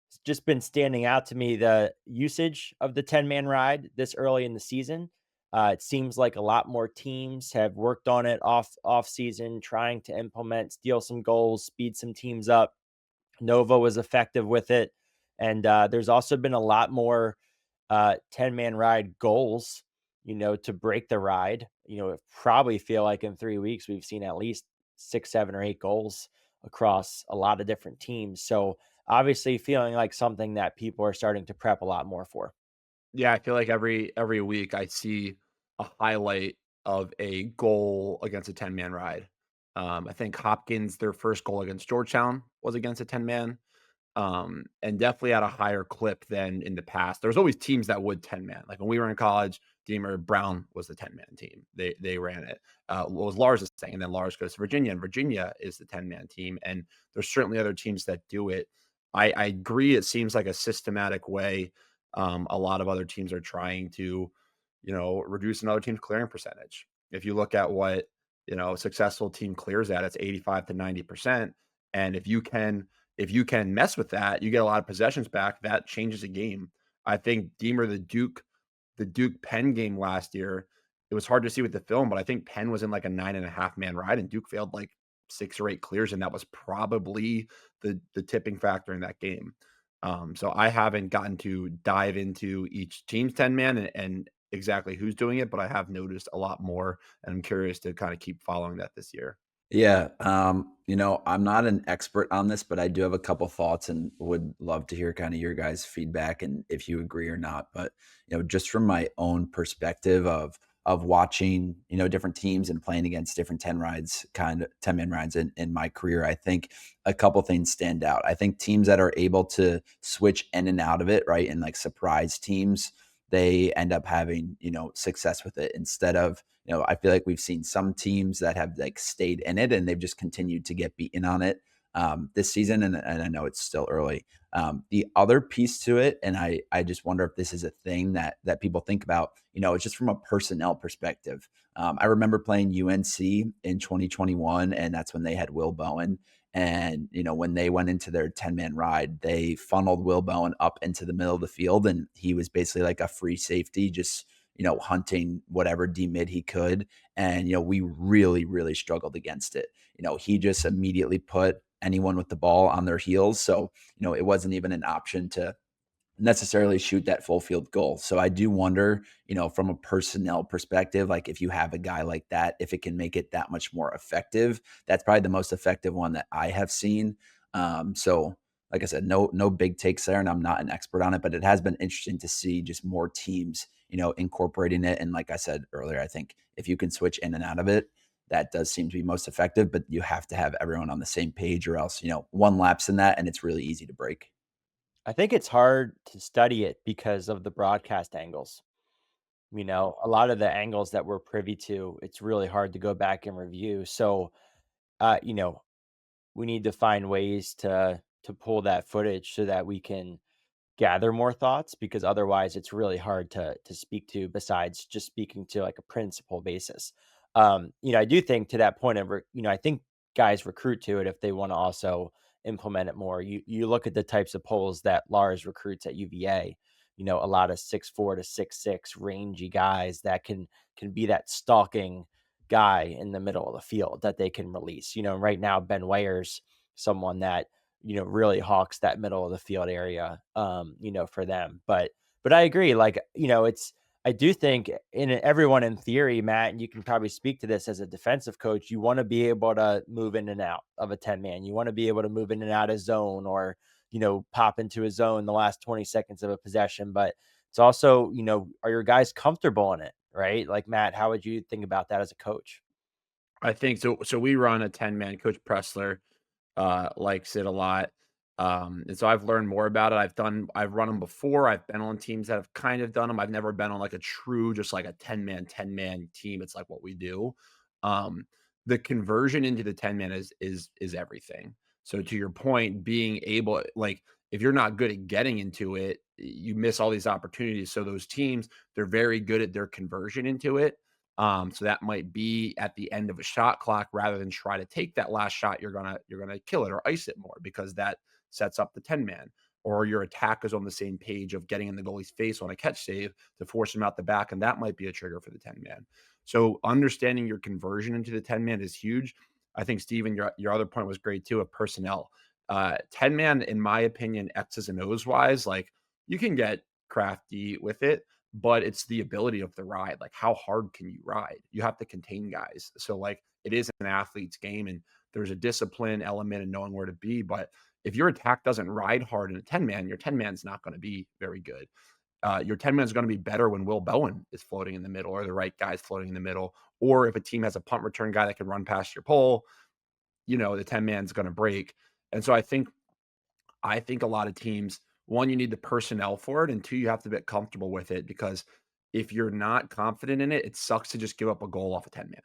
it's just been standing out to me, the usage of the 10-man ride this early in the season. It seems like a lot more teams have worked on it off season, trying to implement, steal some goals, speed some teams up. Nova was effective with it. And there's also been a lot more 10-man ride goals, to break the ride. Probably feel like in 3 weeks, we've seen at least 6, 7, or 8 goals across a lot of different teams. So obviously feeling like something that people are starting to prep a lot more for. Yeah, I feel like every week I see a highlight of a goal against a 10-man ride. I think Hopkins, their first goal against Georgetown was against a 10-man. And definitely at a higher clip than in the past. There was always teams that would 10-man. Like when we were in college, Deemer Brown was the 10-man team. They ran it. What was Lars thing, and then Lars goes to Virginia, and Virginia is the 10-man team. And there's certainly other teams that do it. I agree. It seems like a systematic way. A lot of other teams are trying to, reduce another team's clearing percentage. If you look at what a successful team clears at, it's 85 to 90%. And if you can mess with that, you get a lot of possessions back. That changes a game. I think Deemer, the Duke Penn game last year, it was hard to see with the film, but I think Penn was in like a 9.5-man ride, and Duke failed like 6 or 8 clears, and that was probably the tipping factor in that game. So I haven't gotten to dive into each team's 10-man and exactly who's doing it, but I have noticed a lot more, and I'm curious to kind of keep following that this year. Yeah, I'm not an expert on this, but I do have a couple thoughts and would love to hear kind of your guys' feedback and if you agree or not. But just from my own perspective of watching, different teams and playing against different 10-man rides in my career, I think a couple things stand out. I think teams that are able to switch in and out of it, right, and like surprise teams, they end up having, success with it instead of, I feel like we've seen some teams that have like stayed in it and they've just continued to get beaten on it this season. And I know it's still early. The other piece to it, and I just wonder if this is a thing that people think about, it's just from a personnel perspective. I remember playing UNC in 2021, and that's when they had Will Bowen. And, when they went into their 10-man ride, they funneled Will Bowen up into the middle of the field, and he was basically like a free safety, just, hunting whatever D mid he could. And, we really, really struggled against it. He just immediately put anyone with the ball on their heels. So, it wasn't even an option to necessarily shoot that full field goal. So I do wonder, from a personnel perspective, like if you have a guy like that, if it can make it that much more effective. That's probably the most effective one that I have seen. So like I said, no big takes there, and I'm not an expert on it, but it has been interesting to see just more teams, incorporating it. And like I said earlier, I think if you can switch in and out of it, that does seem to be most effective, but you have to have everyone on the same page or else, one lapse in that and it's really easy to break. I think it's hard to study it because of the broadcast angles. A lot of the angles that we're privy to, it's really hard to go back and review. So, uh, you know, we need to find ways to pull that footage so that we can gather more thoughts, because otherwise it's really hard to speak to besides just speaking to like a principal basis. I do think to that point of I think guys recruit to it if they want to also implement it more. You look at the types of polls that Lars recruits at UVA, a lot of 6'4" to 6'6" rangy guys that can be that stalking guy in the middle of the field that they can release. Right now Ben Wayer's someone that really hawks that middle of the field area, for them. But I agree. Like, I do think everyone in theory, Matt, and you can probably speak to this as a defensive coach, you want to be able to move in and out of a 10-man. You want to be able to move in and out of zone or, pop into a zone the last 20 seconds of a possession. But it's also, are your guys comfortable in it? Right. Like, Matt, how would you think about that as a coach? I think so. So we run a 10-man. Coach Pressler likes it a lot. And so I've learned more about it. I've run them before. I've been on teams that have kind of done them. I've never been on like a true, just like a 10-man team. It's like what we do. Um, the conversion into the 10-man is everything. So to your point, being able, like, if you're not good at getting into it, you miss all these opportunities. So those teams, they're very good at their conversion into it. So that might be at the end of a shot clock rather than try to take that last shot. You're gonna kill it or ice it more because that sets up the 10-man. Or your attack is on the same page of getting in the goalie's face on a catch save to force him out the back, and that might be a trigger for the 10-man. So understanding your conversion into the 10-man is huge. I think Steven, your other point was great too of personnel. 10-man, in my opinion, X's and O's wise, like you can get crafty with it, but it's the ability of the ride. Like, how hard can you ride? You have to contain guys. So, like, it is an athlete's game, and there's a discipline element and knowing where to be. But if your attack doesn't ride hard in a 10-man, your 10-man's not going to be very good. Your 10-man is going to be better when Will Bowen is floating in the middle or the right guy's floating in the middle. Or if a team has a punt return guy that can run past your pole, the 10-man's going to break. And so I think a lot of teams, one, you need the personnel for it, and two, you have to get comfortable with it, because if you're not confident in it, it sucks to just give up a goal off a 10-man,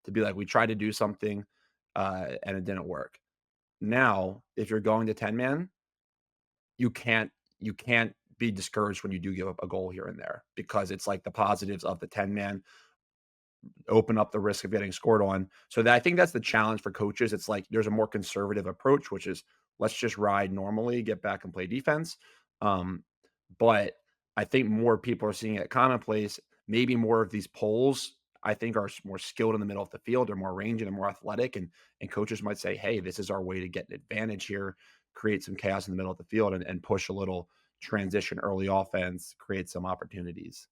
to be like, we tried to do something and it didn't work. Now, if you're going to 10-man, you can't be discouraged when you do give up a goal here and there, because it's like the positives of the 10-man open up the risk of getting scored on. So I think that's the challenge for coaches. It's like there's a more conservative approach, which is let's just ride normally, get back and play defense. Um, but I think more people are seeing it commonplace. Maybe more of these polls, I think, are more skilled in the middle of the field. They're more rangy, they're more athletic, and coaches might say, "Hey, this is our way to get an advantage here, create some chaos in the middle of the field, and push a little transition early offense, create some opportunities."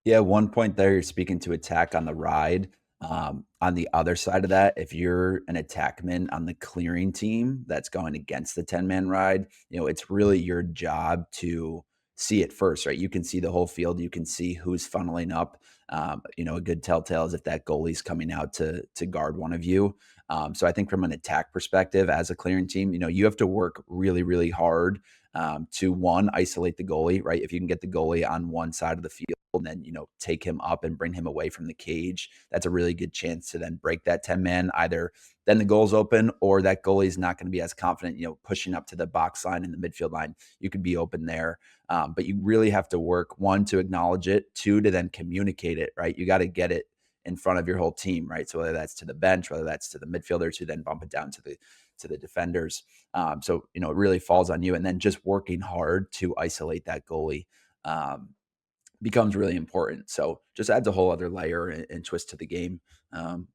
Yeah, one point there, you're speaking to attack on the ride. On the other side of that, if you're an attackman on the clearing team that's going against the 10-man ride, it's really your job to see it first, right? You can see the whole field. You can see who's funneling up. A good telltale is if that goalie's coming out to guard one of you. So I think from an attack perspective, as a clearing team, you have to work really, really hard to, one, isolate the goalie, right? If you can get the goalie on one side of the field, and then take him up and bring him away from the cage, that's a really good chance to then break that 10-man. Either then the goal's open, or that goalie's not going to be as confident pushing up to the box line and the midfield line. You could be open there, but you really have to work, one, to acknowledge it, two, to then communicate it, right? You got to get it in front of your whole team, right? So whether that's to the bench, whether that's to the midfielders, who then bump it down to the defenders. So it really falls on you, and then just working hard to isolate that goalie becomes really important. So just adds a whole other layer and twist to the game,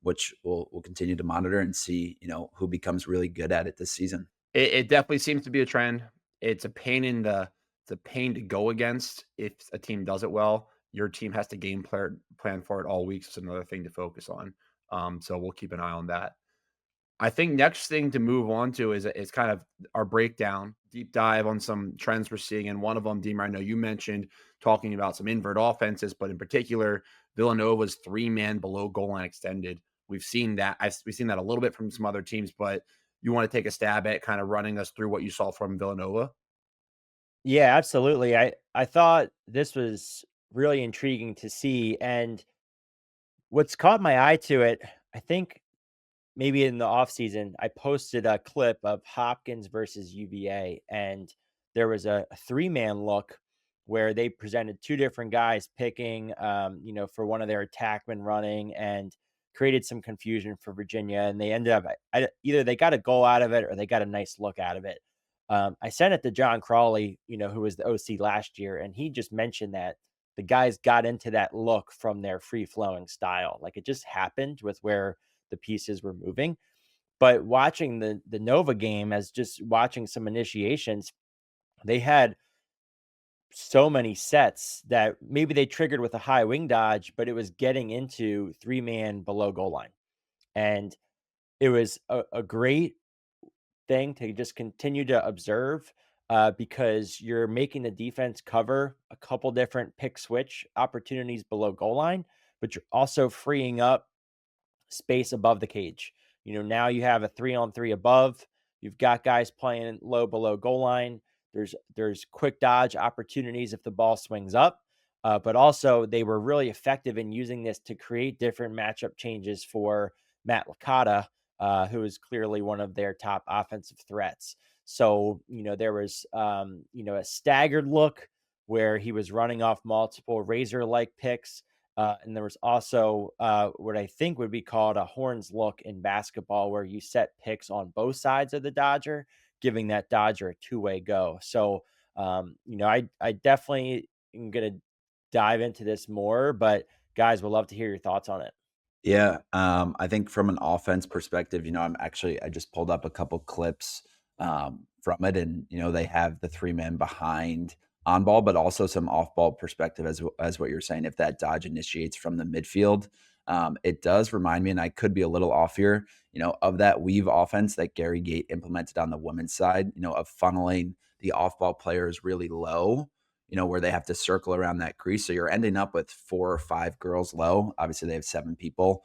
which we'll continue to monitor and see, who becomes really good at it this season. It definitely seems to be a trend. It's a pain to go against if a team does it well. Your team has to plan for it all week. So it's another thing to focus on. So we'll keep an eye on that. I think next thing to move on to is kind of our breakdown, deep dive on some trends we're seeing. And one of them, Deemer, I know you mentioned talking about some invert offenses, but in particular, Villanova's 3-man below goal line extended. We've seen that. We've seen that a little bit from some other teams, but you want to take a stab at kind of running us through what you saw from Villanova? Yeah, absolutely. I thought this was really intriguing to see, and what's caught my eye to it, I think maybe in the offseason, I posted a clip of Hopkins versus UVA, and there was a 3-man look where they presented two different guys picking, for one of their attackmen running, and created some confusion for Virginia. And they ended up either they got a goal out of it or they got a nice look out of it. I sent it to John Crawley, who was the OC last year, and he just mentioned that the guys got into that look from their free flowing style. Like it just happened with where the pieces were moving. But watching the Nova game, as just watching some initiations, they had so many sets that maybe they triggered with a high wing dodge, but it was getting into 3-man below goal line. And it was a great thing to just continue to observe, because you're making the defense cover a couple different pick switch opportunities below goal line, but you're also freeing up space above the cage. Now you have a 3-on-3 above. You've got guys playing low below goal line. There's quick dodge opportunities if the ball swings up. But also they were really effective in using this to create different matchup changes for Matt Licata, who is clearly one of their top offensive threats. So, there was, a staggered look where he was running off multiple razor-like picks. And there was also what I think would be called a horns look in basketball, where you set picks on both sides of the Dodger, giving that Dodger a two-way go. So, I definitely am going to dive into this more, but guys, would love to hear your thoughts on it. Yeah, I think from an offense perspective, I just pulled up a couple clips from it, and they have the 3-men behind on ball, but also some off ball perspective as what you're saying. If that dodge initiates from the midfield, It does remind me, and I could be a little off here, of that weave offense that Gary Gate implemented on the women's side, of funneling the off-ball players really low, where they have to circle around that crease. So you're ending up with 4 or 5 girls low. Obviously, they have 7 people.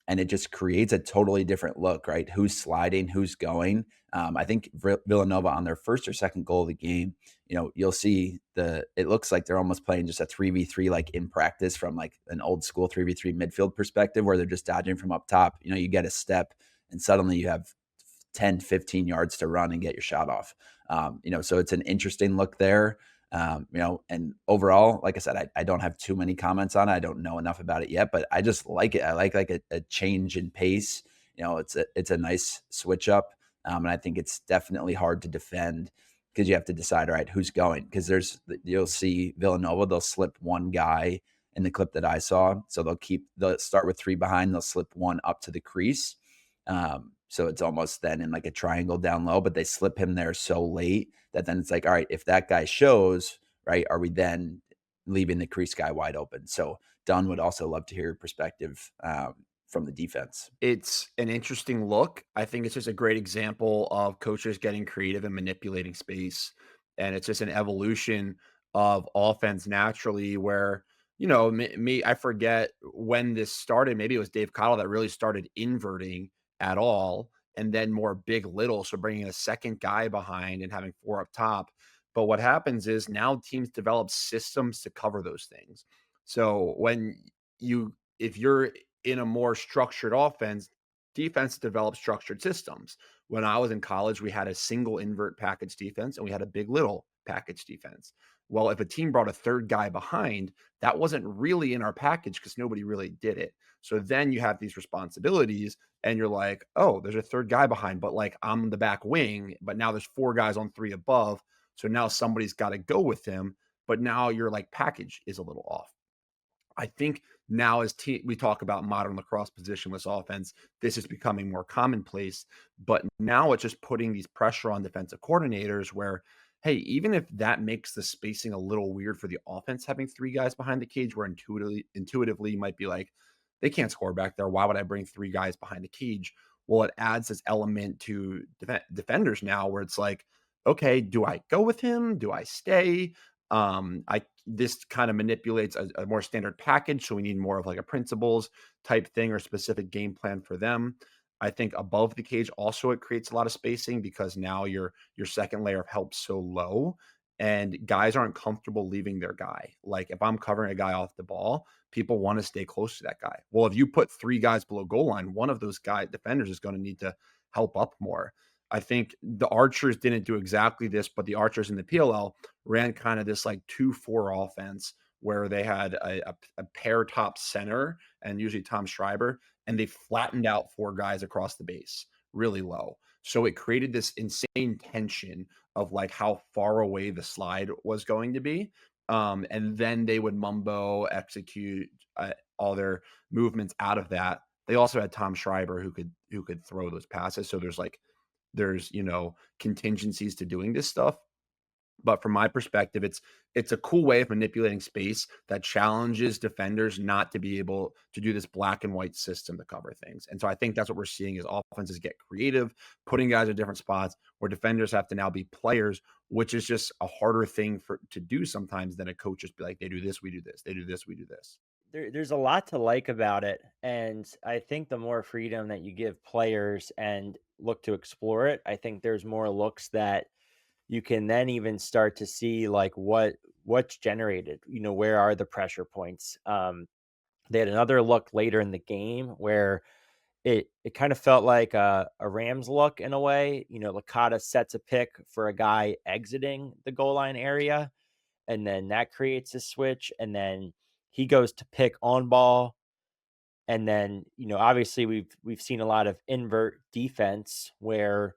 And it just creates a totally different look, right? Who's sliding, who's going. I think Villanova on their first or second goal of the game, you'll see it looks like they're almost playing just a 3v3 like in practice from like an old school 3v3 midfield perspective where they're just dodging from up top. You get a step and suddenly you have 10, 15 yards to run and get your shot off. So it's an interesting look there. And overall, like I said, I don't have too many comments on it. I don't know enough about it yet, but I just like it. I like a change in pace. It's a nice switch up. And I think it's definitely hard to defend because you have to decide, all right, who's going? Because you'll see Villanova, they'll slip one guy in the clip that I saw. So they'll start with 3 behind, they'll slip one up to the crease. So it's almost then in like a triangle down low, but they slip him there so late that then it's like, all right, if that guy shows, right, are we then leaving the crease guy wide open? So Dunn would also love to hear your perspective from the defense. It's an interesting look. I think it's just a great example of coaches getting creative and manipulating space. And it's just an evolution of offense naturally where, I forget when this started. Maybe it was Dave Cottle that really started inverting at all and then more big little. So bringing a second guy behind and having 4 up top. But what happens is now teams develop systems to cover those things. So if you're in a more structured offense, defense develops structured systems. When I was in college, we had a single invert package defense and we had a big little package defense. Well, if a team brought a third guy behind, that wasn't really in our package because nobody really did it. So then you have these responsibilities and you're like, oh, there's a third guy behind, but like I'm the back wing, but now there's 4 guys on 3 above. So now somebody's got to go with him. But now your like package is a little off. I think now as we talk about modern lacrosse positionless offense, this is becoming more commonplace. But now it's just putting these pressure on defensive coordinators where, hey, even if that makes the spacing a little weird for the offense, having 3 guys behind the cage where intuitively you might be like, they can't score back there. Why would I bring 3 guys behind the cage? Well, it adds this element to defenders now where it's like, okay, do I go with him? Do I stay? This kind of manipulates a more standard package, so we need more of like a principles type thing or specific game plan for them. I think above the cage also it creates a lot of spacing because now your second layer of help so low and guys aren't comfortable leaving their guy. Like if I'm covering a guy off the ball, people want to stay close to that guy. Well, if you put 3 guys below goal line, one of those defenders is going to need to help up more. I think the Archers didn't do exactly this, but the Archers in the PLL ran kind of this like 2-4 offense where they had a pair top center and usually Tom Schreiber, and they flattened out 4 guys across the base really low. So it created this insane tension of like how far away the slide was going to be. And then they would mumbo execute all their movements out of that. They also had Tom Schreiber who could throw those passes. So there's contingencies to doing this stuff. But from my perspective, it's a cool way of manipulating space that challenges defenders not to be able to do this black and white system to cover things. And so I think that's what we're seeing is offenses get creative, putting guys in different spots where defenders have to now be players, which is just a harder thing to do sometimes than a coach just be like, they do this, we do this, they do this, we do this. There's a lot to like about it. And I think the more freedom that you give players and look to explore it, I think there's more looks that you can then even start to see like what's generated, where are the pressure points. They had another look later in the game where it kind of felt like a Rams look in a way. Licata sets a pick for a guy exiting the goal line area, and then that creates a switch, and then he goes to pick on ball. And then, obviously we've seen a lot of invert defense where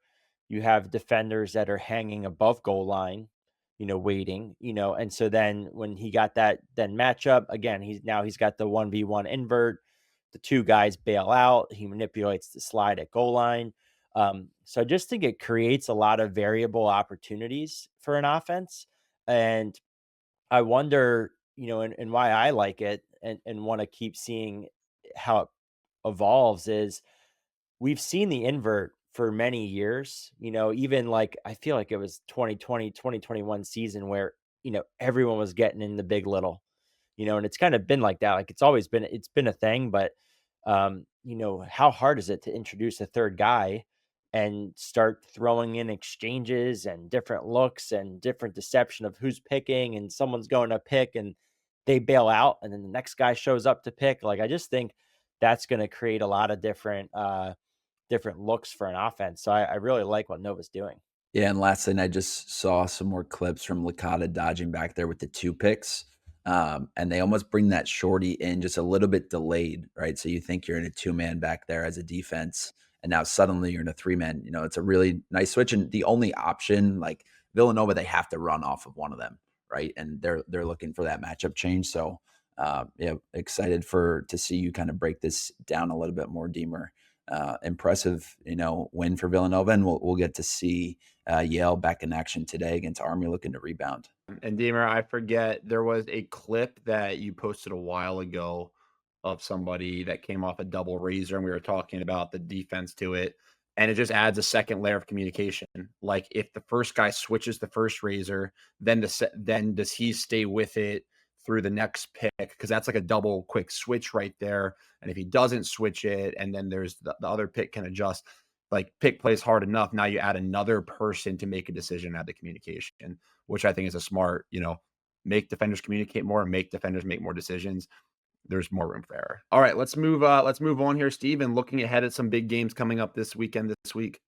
you have defenders that are hanging above goal line, waiting, and so then when he got that then matchup again, he's got the 1v1 invert, the 2 guys bail out, he manipulates the slide at goal line. So I just think it creates a lot of variable opportunities for an offense. And I wonder, and why I like it and want to keep seeing how it evolves is we've seen the invert for many years, even like I feel like it was 2020, 2021 season where, everyone was getting in the big little, and it's kind of been like that. Like it's been a thing, but how hard is it to introduce a third guy and start throwing in exchanges and different looks and different deception of who's picking and someone's going to pick and they bail out and then the next guy shows up to pick. Like I just think that's going to create a lot of different looks for an offense. So I really like what Nova's doing. Yeah, and last night I just saw some more clips from Licata dodging back there with the 2 picks. And they almost bring that shorty in just a little bit delayed, right? So you think you're in a 2-man back there as a defense, and now suddenly you're in a 3-man. It's a really nice switch. And the only option, like Villanova, they have to run off of one of them, right? And they're looking for that matchup change. So yeah, excited to see you kind of break this down a little bit more, Deemer. Impressive, win for Villanova, and we'll get to see Yale back in action today against Army, looking to rebound. And Deemer, I forget, there was a clip that you posted a while ago of somebody that came off a double razor, and we were talking about the defense to it. And it just adds a second layer of communication. Like if the first guy switches the first razor, then does he stay with it through the next pick? Because that's like a double quick switch right there. And if he doesn't switch it, and then there's the other pick can adjust, like pick plays hard enough. Now you add another person to make a decision, add the communication, which I think is a smart, make defenders communicate more, make defenders make more decisions. There's more room for error. All right, let's move on here, Steve, and looking ahead at some big games coming up this week.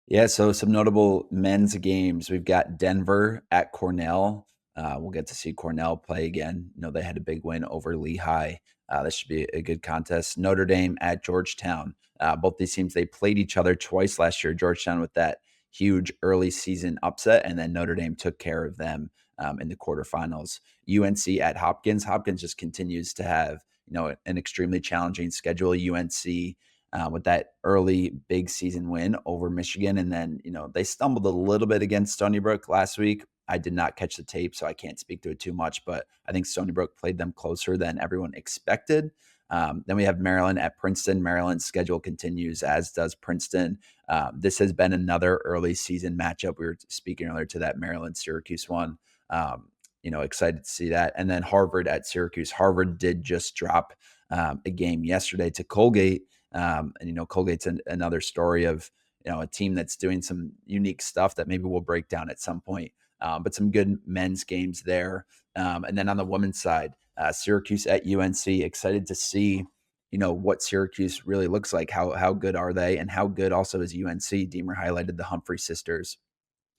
Yeah, so some notable men's games. We've got Denver at Cornell. We'll get to see Cornell play again. They had a big win over Lehigh. This should be a good contest. Notre Dame at Georgetown. Both these teams, they played each other twice last year. Georgetown with that huge early season upset, and then Notre Dame took care of them in the quarterfinals. UNC at Hopkins. Hopkins just continues to have an extremely challenging schedule. UNC with that early big season win over Michigan, and then they stumbled a little bit against Stony Brook last week. I did not catch the tape, so I can't speak to it too much, but I think Stony Brook played them closer than everyone expected. Then we have Maryland at Princeton. Maryland's schedule continues, as does Princeton. This has been another early season matchup. We were speaking earlier to that Maryland-Syracuse one. Excited to see that. And then Harvard at Syracuse. Harvard did just drop a game yesterday to Colgate. Colgate's another story of, a team that's doing some unique stuff that maybe we'll break down at some point. But some good men's games there. And then on the women's side, Syracuse at UNC, excited to see, what Syracuse really looks like. How good are they? And how good also is UNC? Deemer highlighted the Humphrey sisters.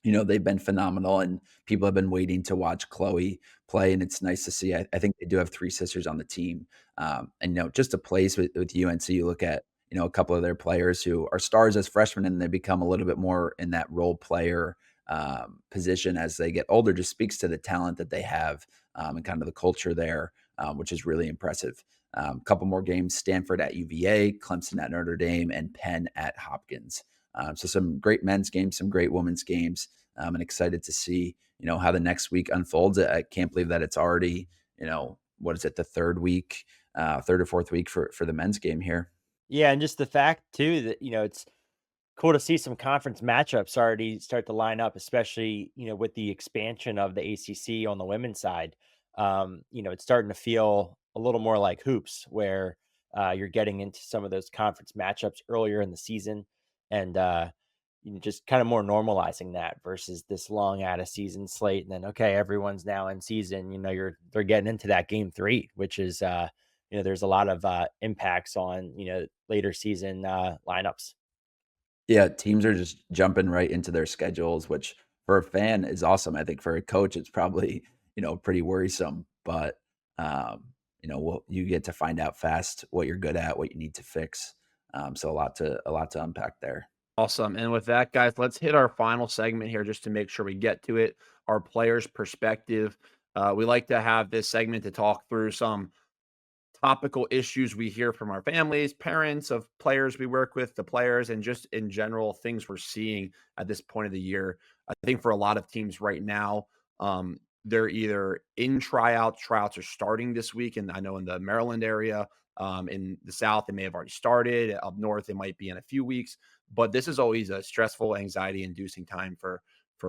They've been phenomenal, and people have been waiting to watch Chloe play, and it's nice to see. I think they do have 3 sisters on the team. And, just a place with UNC, you look at, a couple of their players who are stars as freshmen, and they become a little bit more in that role player position as they get older. Just speaks to the talent that they have and kind of the culture there, which is really impressive. A couple more games: Stanford at UVA, Clemson at Notre Dame, and Penn at Hopkins. So some great men's games, some great women's games. And excited to see, how the next week unfolds. I can't believe that it's already, what is it, the third or fourth week for the men's game here. Yeah, and just the fact too that it's cool to see some conference matchups already start to line up, especially with the expansion of the ACC on the women's side. It's starting to feel a little more like hoops, where you're getting into some of those conference matchups earlier in the season, and just kind of more normalizing that versus this long out of season slate. And then okay, everyone's now in season. They're getting into that game 3, which is there's a lot of impacts on later season lineups. Yeah, teams are just jumping right into their schedules, which for a fan is awesome. I think for a coach, it's probably, pretty worrisome, but, you get to find out fast what you're good at, what you need to fix. So a lot to unpack there. Awesome. And with that, guys, let's hit our final segment here just to make sure we get to it. Our players' perspective. We like to have this segment to talk through some topical issues we hear from our families, parents of players we work with, the players, and just in general, things we're seeing at this point of the year. I think for a lot of teams right now, they're either in tryouts. Tryouts are starting this week, and I know in the Maryland area, in the South, they may have already started. Up north, it might be in a few weeks. But this is always a stressful, anxiety-inducing time for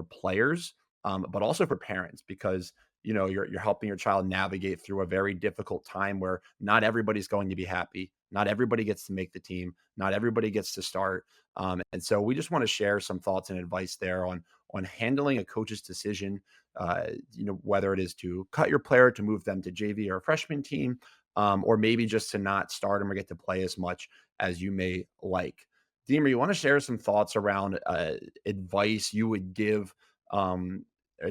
players, but also for parents because you're helping your child navigate through a very difficult time where not everybody's going to be happy. Not everybody gets to make the team. Not everybody gets to start. And so we just want to share some thoughts and advice there on handling a coach's decision. Whether it is to cut your player to move them to JV or a freshman team, or maybe just to not start them or get to play as much as you may like. Deemer, you want to share some thoughts around advice you would give,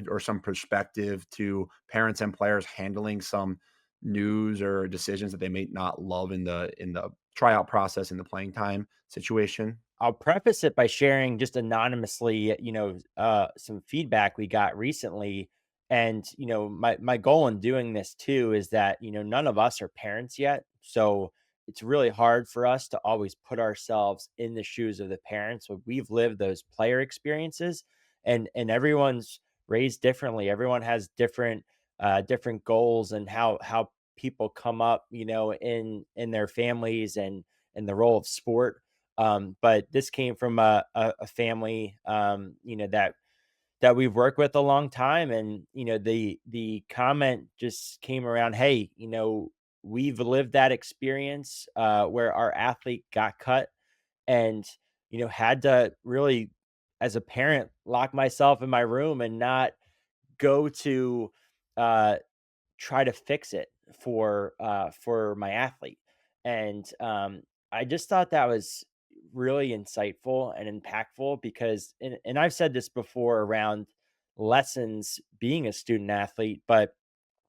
or some perspective to parents and players handling some news or decisions that they may not love in the tryout process, in the playing time situation? I'll preface it by sharing just anonymously, some feedback we got recently. And, my goal in doing this too is that, none of us are parents yet. So it's really hard for us to always put ourselves in the shoes of the parents when we've lived those player experiences, and everyone's raised differently. Everyone has different goals and how people come up, in their families and in the role of sport. But this came from a family, that we've worked with a long time, and the comment just came around. Hey, we've lived that experience where our athlete got cut, and had to really, as a parent, lock myself in my room and not go to uh, try to fix it for my athlete. And I just thought that was really insightful and impactful because and I've said this before around lessons being a student athlete, but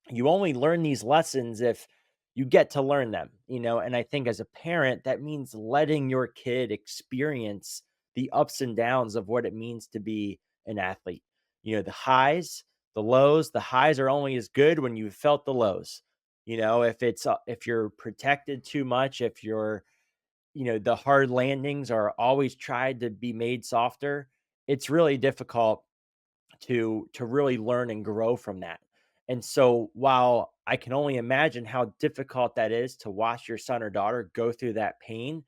you only learn these lessons if you get to learn them, and I think as a parent, that means letting your kid experience the ups and downs of what it means to be an athlete. The highs, the lows. The highs are only as good when you felt the lows. If you're protected too much, if you're, the hard landings are always tried to be made softer, it's really difficult to really learn and grow from that. And so while I can only imagine how difficult that is to watch your son or daughter go through that pain,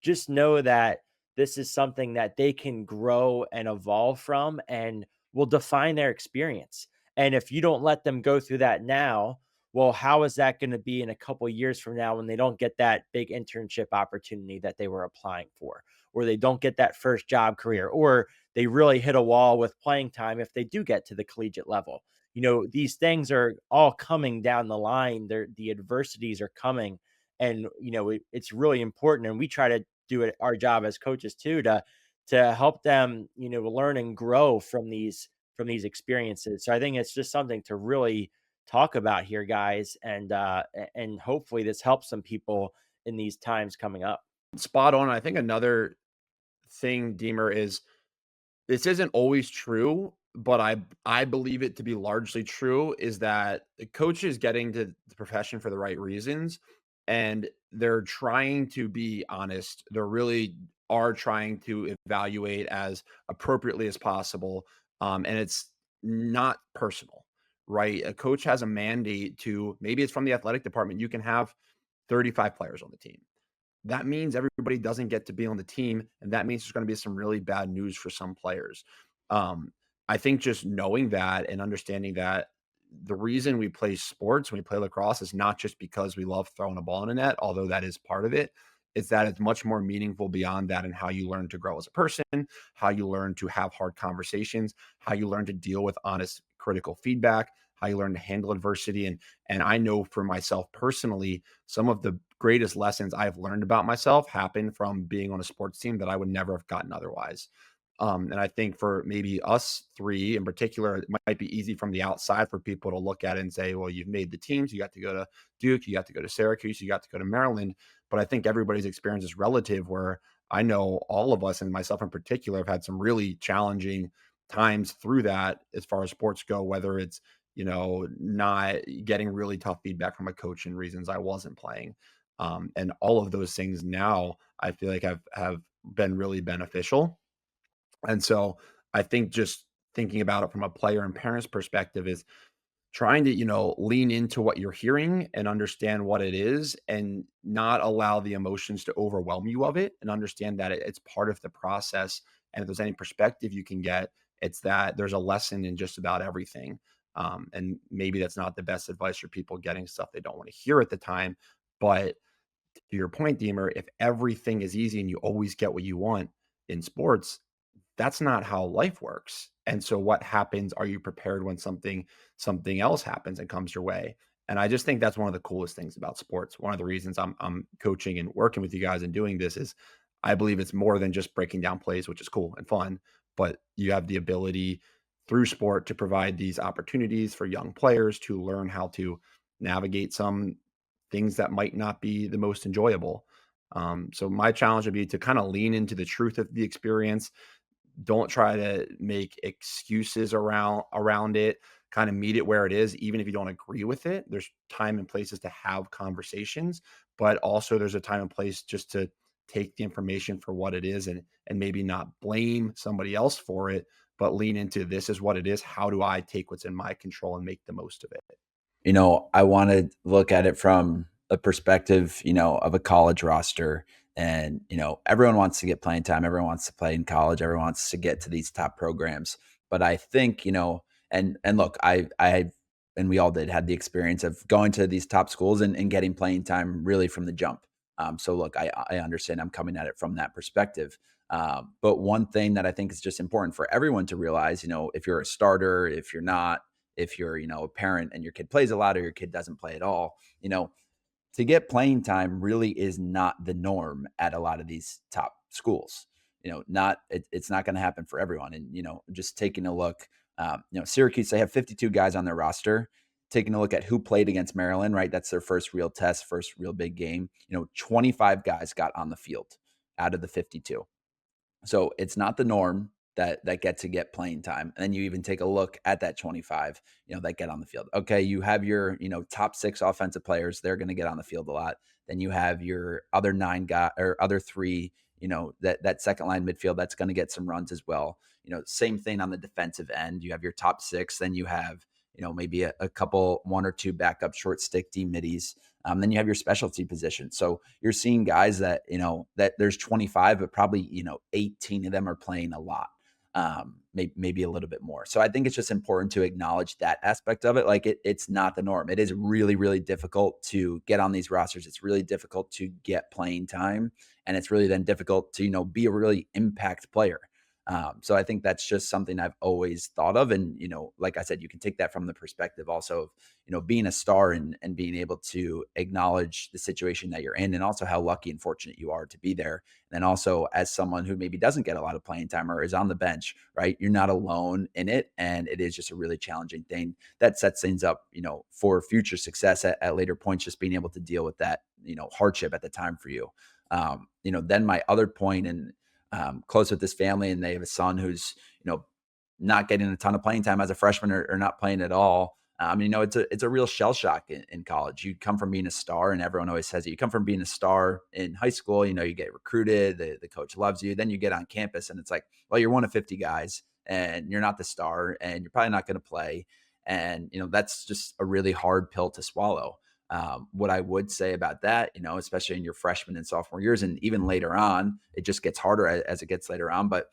just know that this is something that they can grow and evolve from and will define their experience. And if you don't let them go through that now, well, how is that going to be in a couple years from now when they don't get that big internship opportunity that they were applying for, or they don't get that first job career, or they really hit a wall with playing time if they do get to the collegiate level? These things are all coming down the line. The adversities are coming, and it's really important, and we try to do it our job as coaches too, to help them learn and grow from these experiences. So I think it's just something to really talk about here, guys, and hopefully this helps some people in these times coming up. Spot on. I think another thing, Deemer, is this isn't always true, but I believe it to be largely true, is that the coach is getting to the profession for the right reasons, and they're trying to be honest. They really are trying to evaluate as appropriately as possible, and it's not personal, right? A coach has a mandate to, maybe it's from the athletic department. You can have 35 players on the team. That means everybody doesn't get to be on the team, and that means there's going to be some really bad news for some players. Um, I think just knowing that and understanding that the reason we play sports, when we play lacrosse, is not just because we love throwing a ball in a net, although that is part of it. It's that it's much more meaningful beyond that, and how you learn to grow as a person, how you learn to have hard conversations, how you learn to deal with honest, critical feedback, how you learn to handle adversity. And I know for myself personally, some of the greatest lessons I've learned about myself happen from being on a sports team that I would never have gotten otherwise. And I think for maybe us three in particular, it might be easy from the outside for people to look at it and say, well, you've made the teams, you got to go to Duke, you got to go to Syracuse, you got to go to Maryland. But I think everybody's experience is relative, where I know all of us, and myself in particular, have had some really challenging times through that as far as sports go, whether it's, not getting really tough feedback from a coach and reasons I wasn't playing. And all of those things now I feel like have been really beneficial. And so I think just thinking about it from a player and parent's perspective is trying to, lean into what you're hearing and understand what it is and not allow the emotions to overwhelm you of it, and understand that it's part of the process. And if there's any perspective you can get, it's that there's a lesson in just about everything. And maybe that's not the best advice for people getting stuff they don't want to hear at the time. But to your point, Deemer, if everything is easy and you always get what you want in sports, that's not how life works. And so what happens? Are you prepared when something else happens and comes your way? And I just think that's one of the coolest things about sports. One of the reasons I'm coaching and working with you guys and doing this is I believe it's more than just breaking down plays, which is cool and fun, but you have the ability through sport to provide these opportunities for young players to learn how to navigate some things that might not be the most enjoyable. So my challenge would be to kind of lean into the truth of the experience. Don't try to make excuses around it. Kind of meet it where it is, even if you don't agree with it. There's time and places to have conversations, but also there's a time and place just to take the information for what it is, and maybe not blame somebody else for it, but lean into, this is what it is. How do I take what's in my control and make the most of it? I want to look at it from a perspective, of a college roster. And, everyone wants to get playing time. Everyone wants to play in college. Everyone wants to get to these top programs. But I think, and look, and we all had the experience of going to these top schools and getting playing time really from the jump. So look, I understand I'm coming at it from that perspective. But one thing that I think is just important for everyone to realize, if you're a starter, if you're not, if you're, a parent and your kid plays a lot or your kid doesn't play at all, to get playing time really is not the norm at a lot of these top schools. It's not going to happen for everyone. And, just taking a look, Syracuse, they have 52 guys on their roster. Taking a look at who played against Maryland, right? That's their first real test, first real big game. 25 guys got on the field out of the 52. So it's not the norm that get playing time. And then you even take a look at that 25, that get on the field. Okay, you have your, top 6 offensive players, they're going to get on the field a lot. Then you have your other 9 guys or other 3, that second line midfield that's going to get some runs as well. Same thing on the defensive end. You have your top 6, then you have, maybe a couple, 1 or 2 backup short stick D middies. Then you have your specialty position. So you're seeing guys that, that there's 25, but probably, 18 of them are playing a lot. Maybe a little bit more. So I think it's just important to acknowledge that aspect of it. Like it's not the norm. It is really, really difficult to get on these rosters. It's really difficult to get playing time. And it's really then difficult to, be a really impact player. So I think that's just something I've always thought of. And, like I said, you can take that from the perspective also of, being a star and being able to acknowledge the situation that you're in, and also how lucky and fortunate you are to be there. And then also as someone who maybe doesn't get a lot of playing time or is on the bench, right? You're not alone in it. And it is just a really challenging thing that sets things up, for future success at later points, just being able to deal with that, hardship at the time for you. Then my other point, and close with this family, and they have a son who's, not getting a ton of playing time as a freshman or not playing at all. It's a real shell shock in college. You come from being a star, and everyone always says it. You come from being a star in high school, you get recruited, the coach loves you. Then you get on campus and it's like, well, you're one of 50 guys and you're not the star and you're probably not going to play. And, that's just a really hard pill to swallow. What I would say about that, especially in your freshman and sophomore years, and even later on, it just gets harder as it gets later on. But,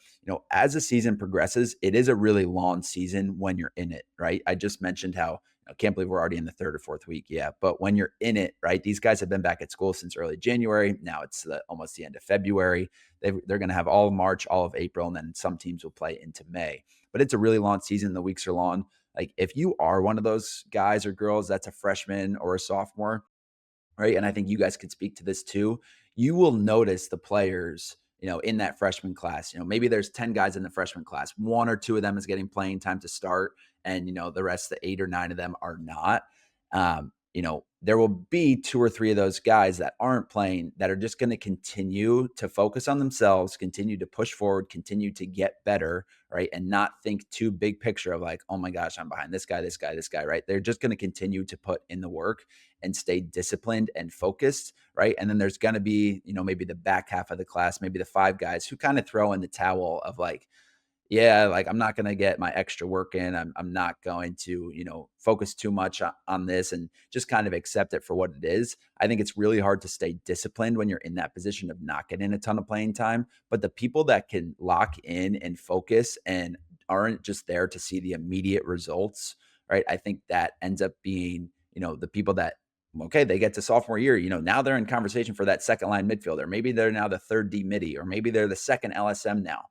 as the season progresses, it is a really long season when you're in it, right? I just mentioned how I can't believe we're already in the 3rd or 4th week. Yeah. But when you're in it, right, these guys have been back at school since early January. Now it's almost the end of February. They're going to have all of March, all of April, and then some teams will play into May. But it's a really long season. The weeks are long. Like if you are one of those guys or girls that's a freshman or a sophomore, right? And I think you guys could speak to this too. You will notice the players, in that freshman class. Maybe there's 10 guys in the freshman class. 1 or 2 of them is getting playing time to start, and the rest, the 8 or 9 of them are not. There will be 2 or 3 of those guys that aren't playing that are just going to continue to focus on themselves, continue to push forward, continue to get better, right? And not think too big picture of like, oh my gosh, I'm behind this guy, right? They're just going to continue to put in the work and stay disciplined and focused, right? And then there's going to be, maybe the back half of the class, maybe the 5 guys who kind of throw in the towel of like, Yeah, like I'm not going to get my extra work in. I'm not going to, focus too much on this and just kind of accept it for what it is. I think it's really hard to stay disciplined when you're in that position of not getting a ton of playing time. But the people that can lock in and focus and aren't just there to see the immediate results, right? I think that ends up being, the people that, okay, they get to sophomore year, now they're in conversation for that second line midfielder. Maybe they're now the third D midi, or maybe they're the second LSM now.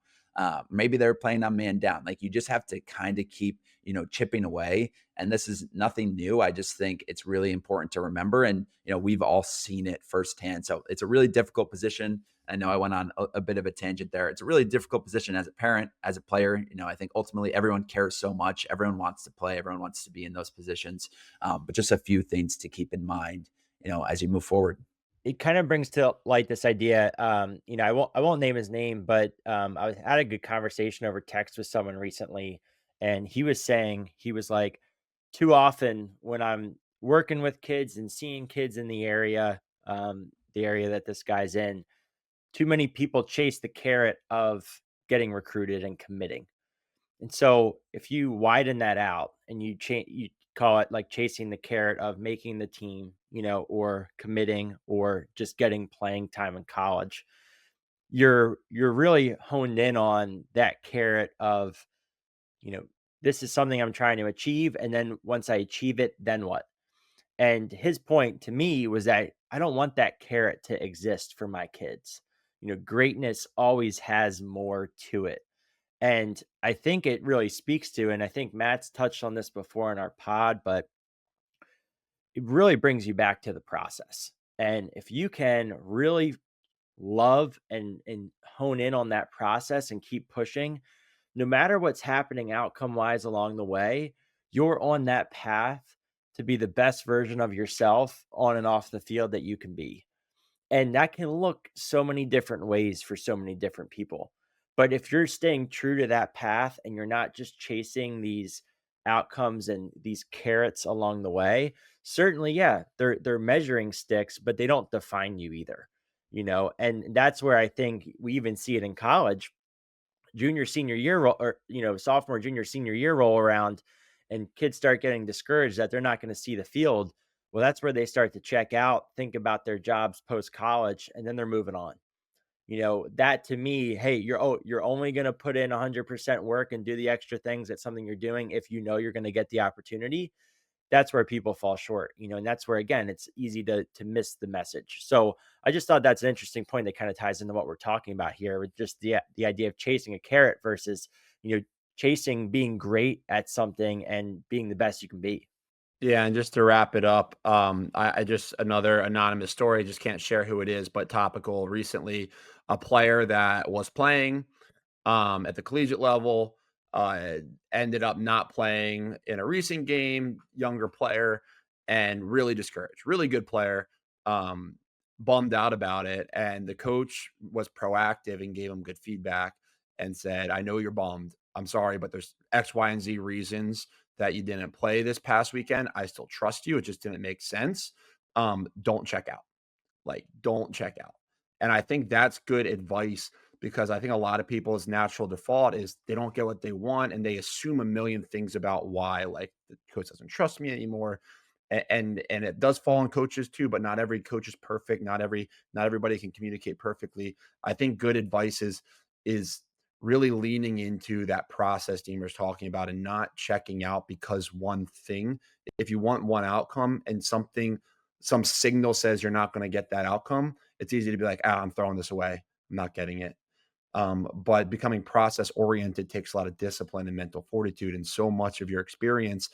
Maybe they're playing on man down. Like you just have to kind of keep, chipping away. And this is nothing new. I just think it's really important to remember. And, we've all seen it firsthand. So it's a really difficult position. I know I went on a bit of a tangent there. It's a really difficult position as a parent, as a player. I think ultimately everyone cares so much. Everyone wants to play. Everyone wants to be in those positions. But just a few things to keep in mind, as you move forward. It kind of brings to light this idea. I won't name his name, but had a good conversation over text with someone recently, and he was saying, he was like, too often when I'm working with kids and seeing kids in the area that this guy's in, too many people chase the carrot of getting recruited and committing. And so if you widen that out and you call it like chasing the carrot of making the team, or committing or just getting playing time in college, you're really honed in on that carrot of, you know, this is something I'm trying to achieve. And then once I achieve it, then what? And his point to me was that I don't want that carrot to exist for my kids. Greatness always has more to it. And I think it really speaks to, and I think Matt's touched on this before in our pod, but it really brings you back to the process. And if you can really love and hone in on that process and keep pushing, no matter what's happening outcome wise along the way, you're on that path to be the best version of yourself on and off the field that you can be. And that can look so many different ways for so many different people. But if you're staying true to that path and you're not just chasing these outcomes and these carrots along the way, certainly, yeah, they're measuring sticks, but they don't define you either. And that's where I think we even see it in college. Junior, senior year, or sophomore, junior, senior year roll around, and kids start getting discouraged that they're not going to see the field. Well, that's where they start to check out, think about their jobs post college, and then they're moving on. That to me, hey, you're only going to put in 100% work and do the extra things at something you're doing if you're going to get the opportunity. That's where people fall short, and that's where, again, it's easy to miss the message. So I just thought that's an interesting point that kind of ties into what we're talking about here, with just the idea of chasing a carrot versus, chasing being great at something and being the best you can be. Yeah, and just to wrap it up, I just another anonymous story, just can't share who it is, but topical recently, a player that was playing at the collegiate level, uh, ended up not playing in a recent game, younger player, and really discouraged. Really good player, bummed out about it. And the coach was proactive and gave him good feedback and said, I know you're bummed. I'm sorry, but there's X, Y, and Z reasons that you didn't play this past weekend. I still trust you. It just didn't make sense. Don't check out. Like, don't check out. And I think that's good advice because I think a lot of people's natural default is they don't get what they want and they assume a million things about why, like the coach doesn't trust me anymore. And it does fall on coaches too, but not every coach is perfect. Not everybody can communicate perfectly. I think good advice is really leaning into that process Deemer's talking about and not checking out because one thing. If you want one outcome and some signal says you're not going to get that outcome, it's easy to be like, I'm throwing this away. I'm not getting it. But becoming process oriented takes a lot of discipline and mental fortitude. And so much of your experience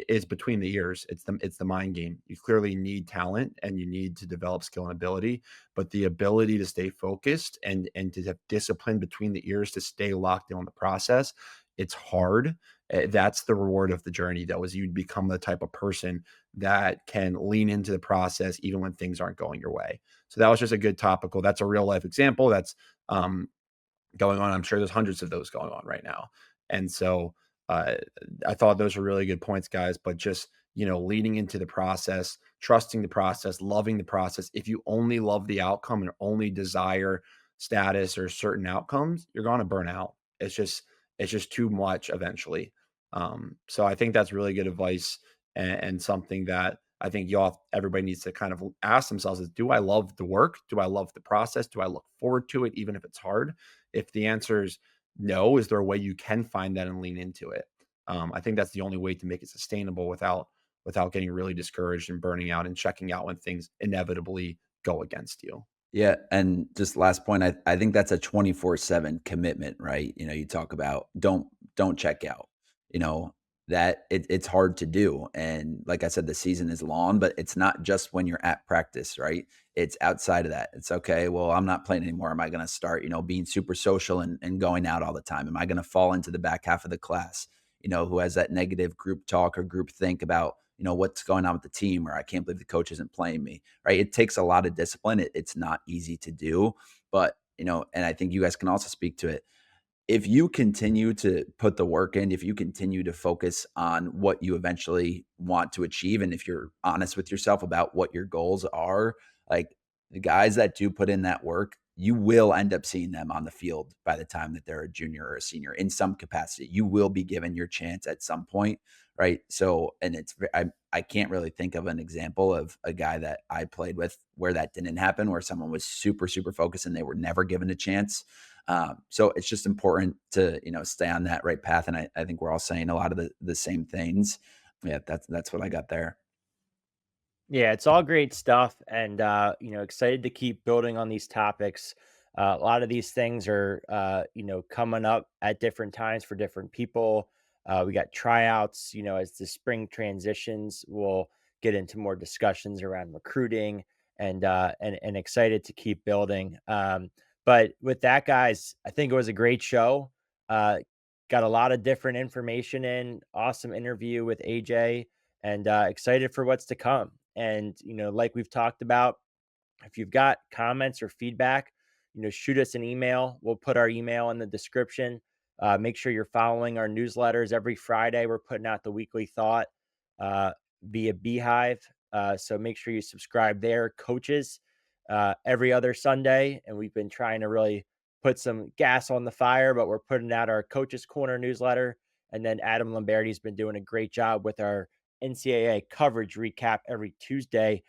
is between the ears. It's the mind game. You clearly need talent and you need to develop skill and ability, but the ability to stay focused and to have discipline between the ears to stay locked in on the process, it's hard. That's the reward of the journey, though, is you become the type of person that can lean into the process even when things aren't going your way. So that was just a good topical. That's a real life example that's going on. I'm sure there's hundreds of those going on right now. And so uh, I thought those were really good points, guys, but just, leading into the process, trusting the process, loving the process. If you only love the outcome and only desire status or certain outcomes, you're going to burn out. It's just, It's just too much eventually. So I think that's really good advice, and something that I think everybody needs to kind of ask themselves is, do I love the work? Do I love the process? Do I look forward to it, even if it's hard? If the answer is no, is there a way you can find that and lean into it? I think that's the only way to make it sustainable without getting really discouraged and burning out and checking out when things inevitably go against you. Yeah, and just last point, I think that's a 24/7 commitment, right? You talk about don't check out. You know, that it's hard to do. And like I said, the season is long, but it's not just when you're at practice, right? It's outside of that. It's okay, well, I'm not playing anymore. Am I gonna start, being super social and going out all the time? Am I gonna fall into the back half of the class, who has that negative group talk or group think about, what's going on with the team, or I can't believe the coach isn't playing me, right? It takes a lot of discipline. It's not easy to do, but and I think you guys can also speak to it. If you continue to put the work in, if you continue to focus on what you eventually want to achieve, and if you're honest with yourself about what your goals are, like the guys that do put in that work, you will end up seeing them on the field by the time that they're a junior or a senior in some capacity. You will be given your chance at some point, right? So, and I can't really think of an example of a guy that I played with where that didn't happen, where someone was super, super focused and they were never given a chance. So it's just important to, stay on that right path. And I think we're all saying a lot of the same things. Yeah, that's what I got there. Yeah, it's all great stuff, and excited to keep building on these topics. A lot of these things are coming up at different times for different people. We got tryouts, as the spring transitions. We'll get into more discussions around recruiting, and excited to keep building. But with that, guys, I think it was a great show. Uh, got a lot of different information in. Awesome interview with AJ, and excited for what's to come. And, like we've talked about, if you've got comments or feedback, shoot us an email. We'll put our email in the description. Make sure you're following our newsletters every Friday. We're putting out the weekly thought uh, via Beehive. So make sure you subscribe there. Coaches every other Sunday. And we've been trying to really put some gas on the fire, but we're putting out our Coaches Corner newsletter. And then Adam Lombardi's been doing a great job with our NCAA coverage recap every Tuesday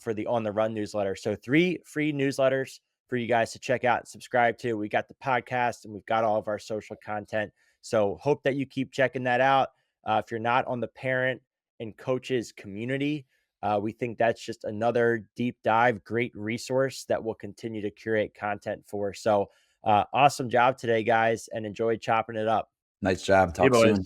for the On the Run newsletter. So 3 free newsletters for you guys to check out and subscribe to. We got the podcast and we've got all of our social content. So hope that you keep checking that out. If you're not on the parent and coaches community, we think that's just another deep dive, great resource that we'll continue to curate content for. So awesome job today, guys, and enjoy chopping it up. Nice job. Hey, Talk boys. soon.